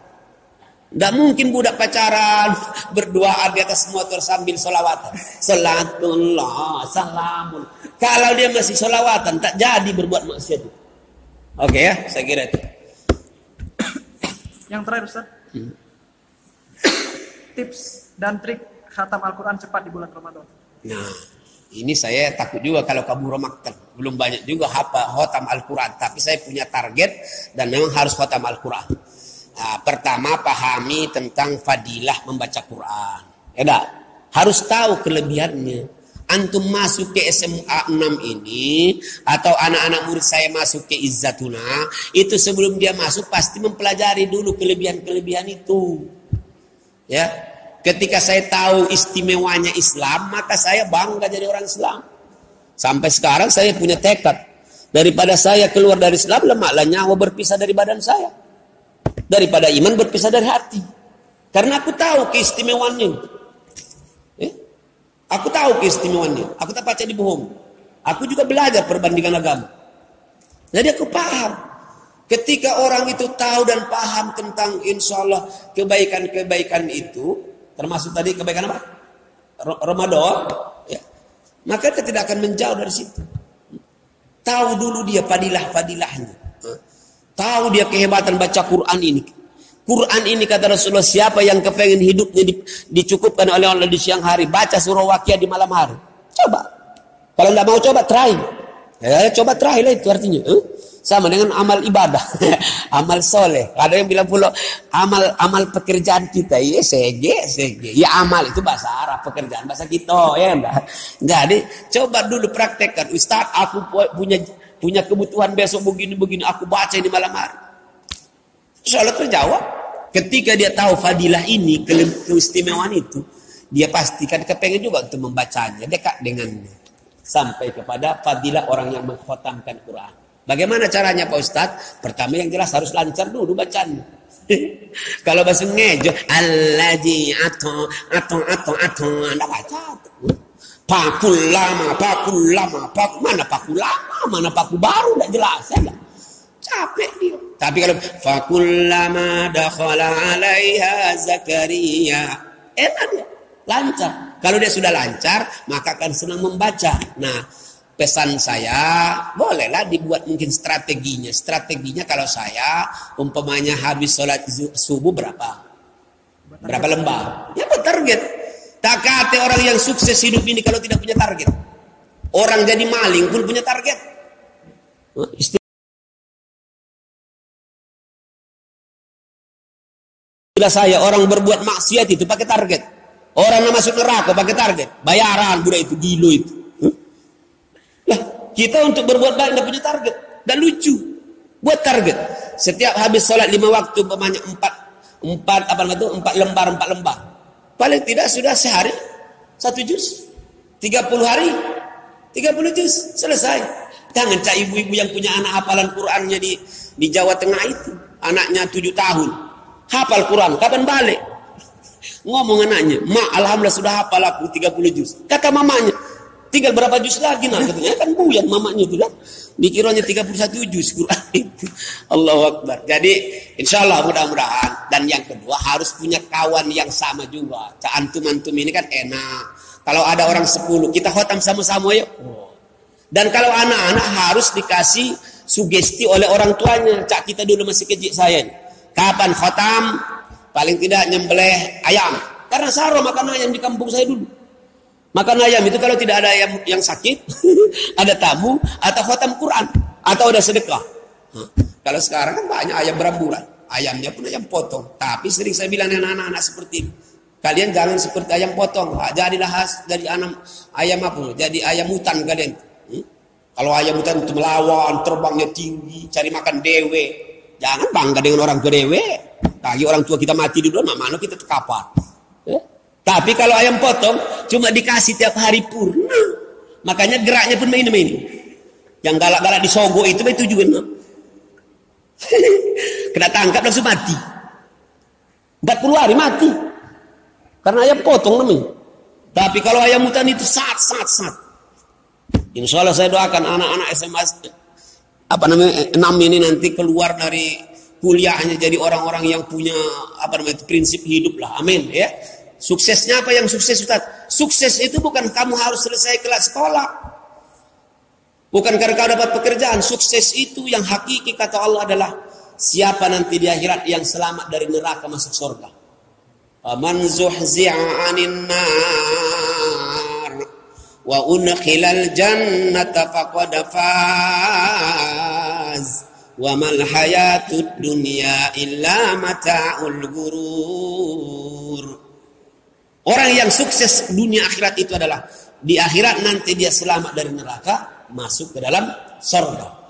Tidak mungkin budak pacaran berduaan di atas motor sambil solawatan. Salatullah, salamun. Kalau dia masih solawatan, tak jadi berbuat maksiat. Oke ya, saya kira itu. Yang terakhir Ustaz, tips dan trik khatam Al-Quran cepat di bulan Ramadan. Nah, ini saya takut juga kalau kamu Ramadan. Belum banyak juga khatam Al-Quran. Tapi saya punya target dan memang harus khatam Al-Quran. Nah, pertama pahami tentang fadilah membaca Quran. Harus tahu kelebihannya. Antum masuk ke SMA 6 ini atau anak-anak murid saya masuk ke Izzatuna, itu sebelum dia masuk pasti mempelajari dulu kelebihan-kelebihan itu. Ya. Ketika saya tahu istimewanya Islam, maka saya bangga jadi orang Islam. Sampai sekarang saya punya tekad. Daripada saya keluar dari Islam, lemaklah nyawa berpisah dari badan saya. Daripada iman berpisah dari hati. Karena aku tahu keistimewaannya. Aku tahu keistimewaannya. Aku tak baca di bohong. Aku juga belajar perbandingan agama. Jadi aku paham. Ketika orang itu tahu dan paham tentang insya Allah kebaikan-kebaikan itu. Termasuk tadi kebaikan apa? Ramadan. Ya. Maka dia tidak akan menjauh dari situ. Tahu dulu dia fadilah-fadilahnya. Tahu dia kehebatan baca Quran ini. Quran ini kata Rasulullah, siapa yang kepengen hidupnya dicukupkan oleh Allah di siang hari, baca surah Waqiah di malam hari. Coba. Kalau tidak mau coba, try. Coba try lah itu artinya. Sama dengan amal ibadah. Amal soleh. Ada yang bilang pula, amal pekerjaan kita. Ya sege. Ya amal itu bahasa Arab, pekerjaan bahasa kita. Ya enggak. Jadi coba dulu praktekkan. Ustaz, aku punya kebutuhan besok begini, aku baca ini malam hari. Insya Allah terjawab. Ketika dia tahu fadilah ini, keistimewaan itu, dia pastikan kepengen juga untuk membacanya, dekat dengannya. Sampai kepada fadilah orang yang mengkhatamkan Quran. Bagaimana caranya Pak Ustadz? Pertama yang jelas harus lancar dulu bacanya. Kalau bahasa ngejo, allazi atau, anda baca. Pakul lama, mana pakul lama, mana pakul baru, tidak jelas ya. Capek dia. Tapi kalau fakullama dakhala 'alaiha Zakaria, enak dia, lancar. Kalau dia sudah lancar, maka akan senang membaca. Nah, pesan saya, bolehlah dibuat mungkin strateginya. Strateginya kalau saya umpamanya habis sholat subuh berapa lembar? Ya bertarget. Tak kata orang yang sukses hidup ini kalau tidak punya target. Orang jadi maling pun punya target. Saya orang berbuat maksiat itu pakai target. Orang yang masuk neraka pakai target. Bayaran budak itu gilo itu. Lah, kita untuk berbuat baik tidak punya target. Dan lucu. Buat target. Setiap habis sholat 5 waktu umpamanya 4 lembar. Paling tidak sudah sehari 1 juz. 30 hari 30 juz selesai. Jangan cak ibu-ibu yang punya anak hafalan Qur'annya di Jawa Tengah itu. Anaknya 7 tahun. Hafal Quran, kapan balik? Ngomong anaknya, alhamdulillah sudah hafal aku 30 juz. Kata mamanya, tinggal berapa juz lagi? Nah, katanya kan buyar mamanya itu kan. Dikiranya 31 juz Quran itu. Allahu Akbar. Jadi, insya Allah mudah-mudahan. Dan yang kedua, harus punya kawan yang sama juga. Antum-antum ini kan enak. Kalau ada orang 10, kita khotam sama-sama yuk. Dan kalau anak-anak harus dikasih sugesti oleh orang tuanya. Cak kita dulu masih kecil saya ini. Kapan khotam? Paling tidak nyembelih ayam. Karena saro makan ayam di kampung saya dulu. Makan ayam itu kalau tidak ada ayam yang sakit, ada tamu, atau khatam Quran, atau ada sedekah. Kalau sekarang kan banyak ayam berambulan. Ayamnya pun ayam potong. Tapi sering saya bilang dengan anak-anak seperti ini. Kalian jangan seperti ayam potong. Jadilah dari ayam apa? Jadi ayam hutan kalian. Kalau ayam hutan itu melawan, terbangnya tinggi, cari makan dewe. Jangan bangga dengan orang tua dewe. Lagi orang tua kita mati dulu, mana kita terkapar. Tapi kalau ayam potong, cuma dikasih tiap hari purna. Makanya geraknya pun main-main. Yang galak-galak disogok itu juga. Kena tangkap langsung mati. 40 hari mati. Karena ayam potong namanya. Tapi kalau ayam hutan itu sat. Insya Allah saya doakan anak-anak SMA 6 ini nanti keluar dari kuliahnya jadi orang-orang yang punya prinsip hidup lah. Amin ya. Suksesnya apa yang sukses Ustaz? Sukses itu bukan kamu harus selesai kelas sekolah. Bukan karena kau dapat pekerjaan. Sukses itu yang hakiki kata Allah adalah siapa nanti di akhirat yang selamat dari neraka masuk surga. Man zuhzi'a 'anil nar wa udkhilal jannata faqad faz wa mal hayatud dunya illa mata'ul ghurur. Orang yang sukses dunia akhirat itu adalah di akhirat nanti dia selamat dari neraka, masuk ke dalam surga.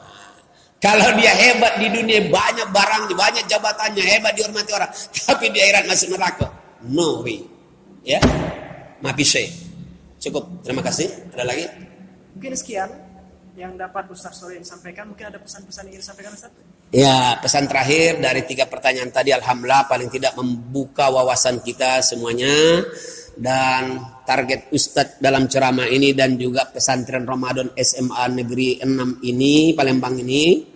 Kalau dia hebat di dunia, banyak barangnya, banyak jabatannya, hebat dihormati orang, tapi di akhirat masuk neraka, no way. Ya, maafishe. Cukup, terima kasih. Ada lagi? Mungkin sekian yang dapat Ustaz Solihin sampaikan. Mungkin ada pesan-pesan yang ingin disampaikan Ustaz? Ya, pesan terakhir dari 3 pertanyaan tadi, alhamdulillah paling tidak membuka wawasan kita semuanya. Dan target Ustadz dalam ceramah ini dan juga pesantren Ramadan SMA Negeri 6 ini, Palembang ini,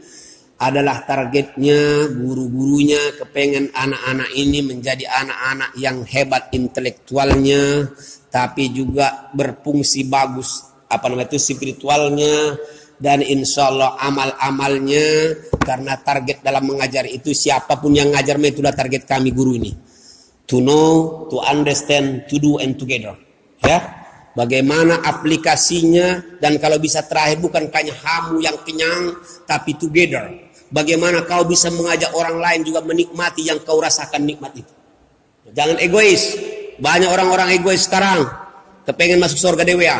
adalah targetnya guru-gurunya kepengen anak-anak ini menjadi anak-anak yang hebat intelektualnya, tapi juga berfungsi bagus spiritualnya, dan insya Allah amal-amalnya. Karena target dalam mengajar itu siapapun yang ngajar itulah target kami guru ini. To know, to understand, to do and together. Ya, bagaimana aplikasinya, dan kalau bisa terakhir bukan hanya kamu yang kenyang, tapi together. Bagaimana kau bisa mengajak orang lain juga menikmati yang kau rasakan nikmat itu. Jangan egois. Banyak orang-orang egois sekarang, kepengen masuk surga DWA.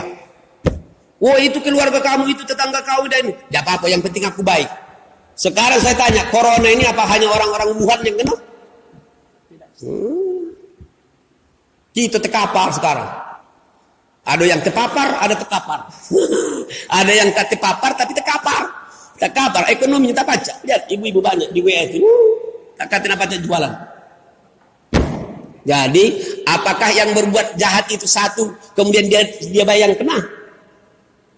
Oh itu keluarga kamu, itu tetangga kau, dan tidak apa-apa, yang penting aku baik. Sekarang saya tanya, corona ini apa hanya orang-orang Wuhan yang kena? Kita terkapar sekarang. Ada yang terpapar, ada terkapar. Ada yang tak terpapar tapi terkapar. Terkapar, ekonominya tak baca. Lihat ibu-ibu banyak di WA itu. Tak kata apa jualan. Jadi, apakah yang berbuat jahat itu satu, kemudian dia bayang kena?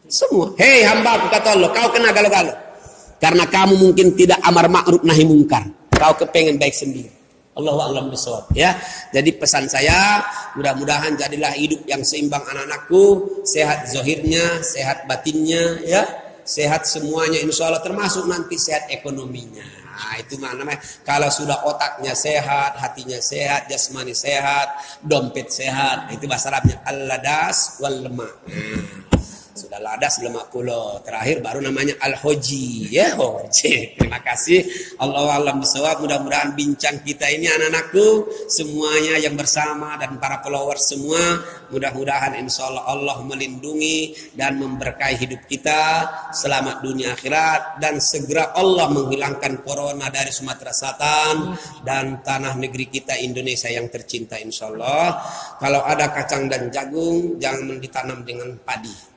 Semua. Hei hamba aku kata Allah, kau kena galau-galau. Karena kamu mungkin tidak amar ma'ruf nahi mungkar. Kau kepengen baik sendiri. Allahu a'lam bishawab. Ya. Jadi pesan saya, mudah-mudahan jadilah hidup yang seimbang anak-anakku, sehat zahirnya, sehat batinnya, ya. Sehat semuanya insyaallah, termasuk nanti sehat ekonominya. Nah, itu namanya kalau sudah otaknya sehat, hatinya sehat, jasmani sehat, dompet sehat. Itu bahasa Arabnya al-ladas wal lemak. Sudah ladas lemak pulau. Terakhir baru namanya al-hoji. Ya, hoji. Terima kasih. Allahu a'lam bishawab. Mudah-mudahan bincang kita ini anak-anakku semuanya yang bersama dan para followers semua, mudah-mudahan insyaallah Allah melindungi dan memberkahi hidup kita selamat dunia akhirat, dan segera Allah menghilangkan corona dari Sumatera Selatan dan tanah negeri kita Indonesia yang tercinta insyaallah. Kalau ada kacang dan jagung jangan ditanam dengan padi.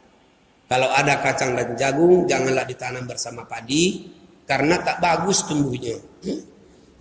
Kalau ada kacang dan jagung, janganlah ditanam bersama padi, karena tak bagus tumbuhnya.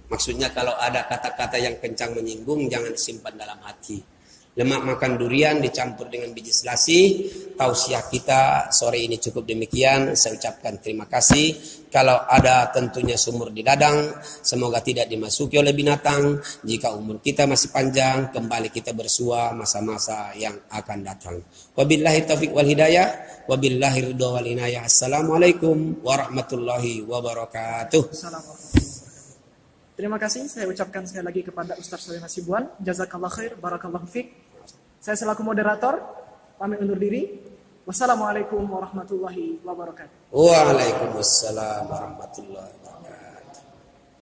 Maksudnya kalau ada kata-kata yang kencang menyinggung, jangan disimpan dalam hati. Lemak makan durian dicampur dengan biji selasi. Tausiah kita sore ini cukup demikian. Saya ucapkan terima kasih. Kalau ada tentunya sumur di ladang, semoga tidak dimasuki oleh binatang. Jika umur kita masih panjang, kembali kita bersua masa-masa yang akan datang. Wabillahi taufiq wal hidayah, wabillahi ridha wal inayah. Assalamualaikum warahmatullahi wabarakatuh. Terima kasih saya ucapkan sekali lagi kepada Ustaz Solihin Hasibuan. Jazakallah khair, barakallahu fiik. Saya selaku moderator pamit undur diri. Wassalamualaikum warahmatullahi wabarakatuh. Waalaikumsalam warahmatullahi wabarakatuh.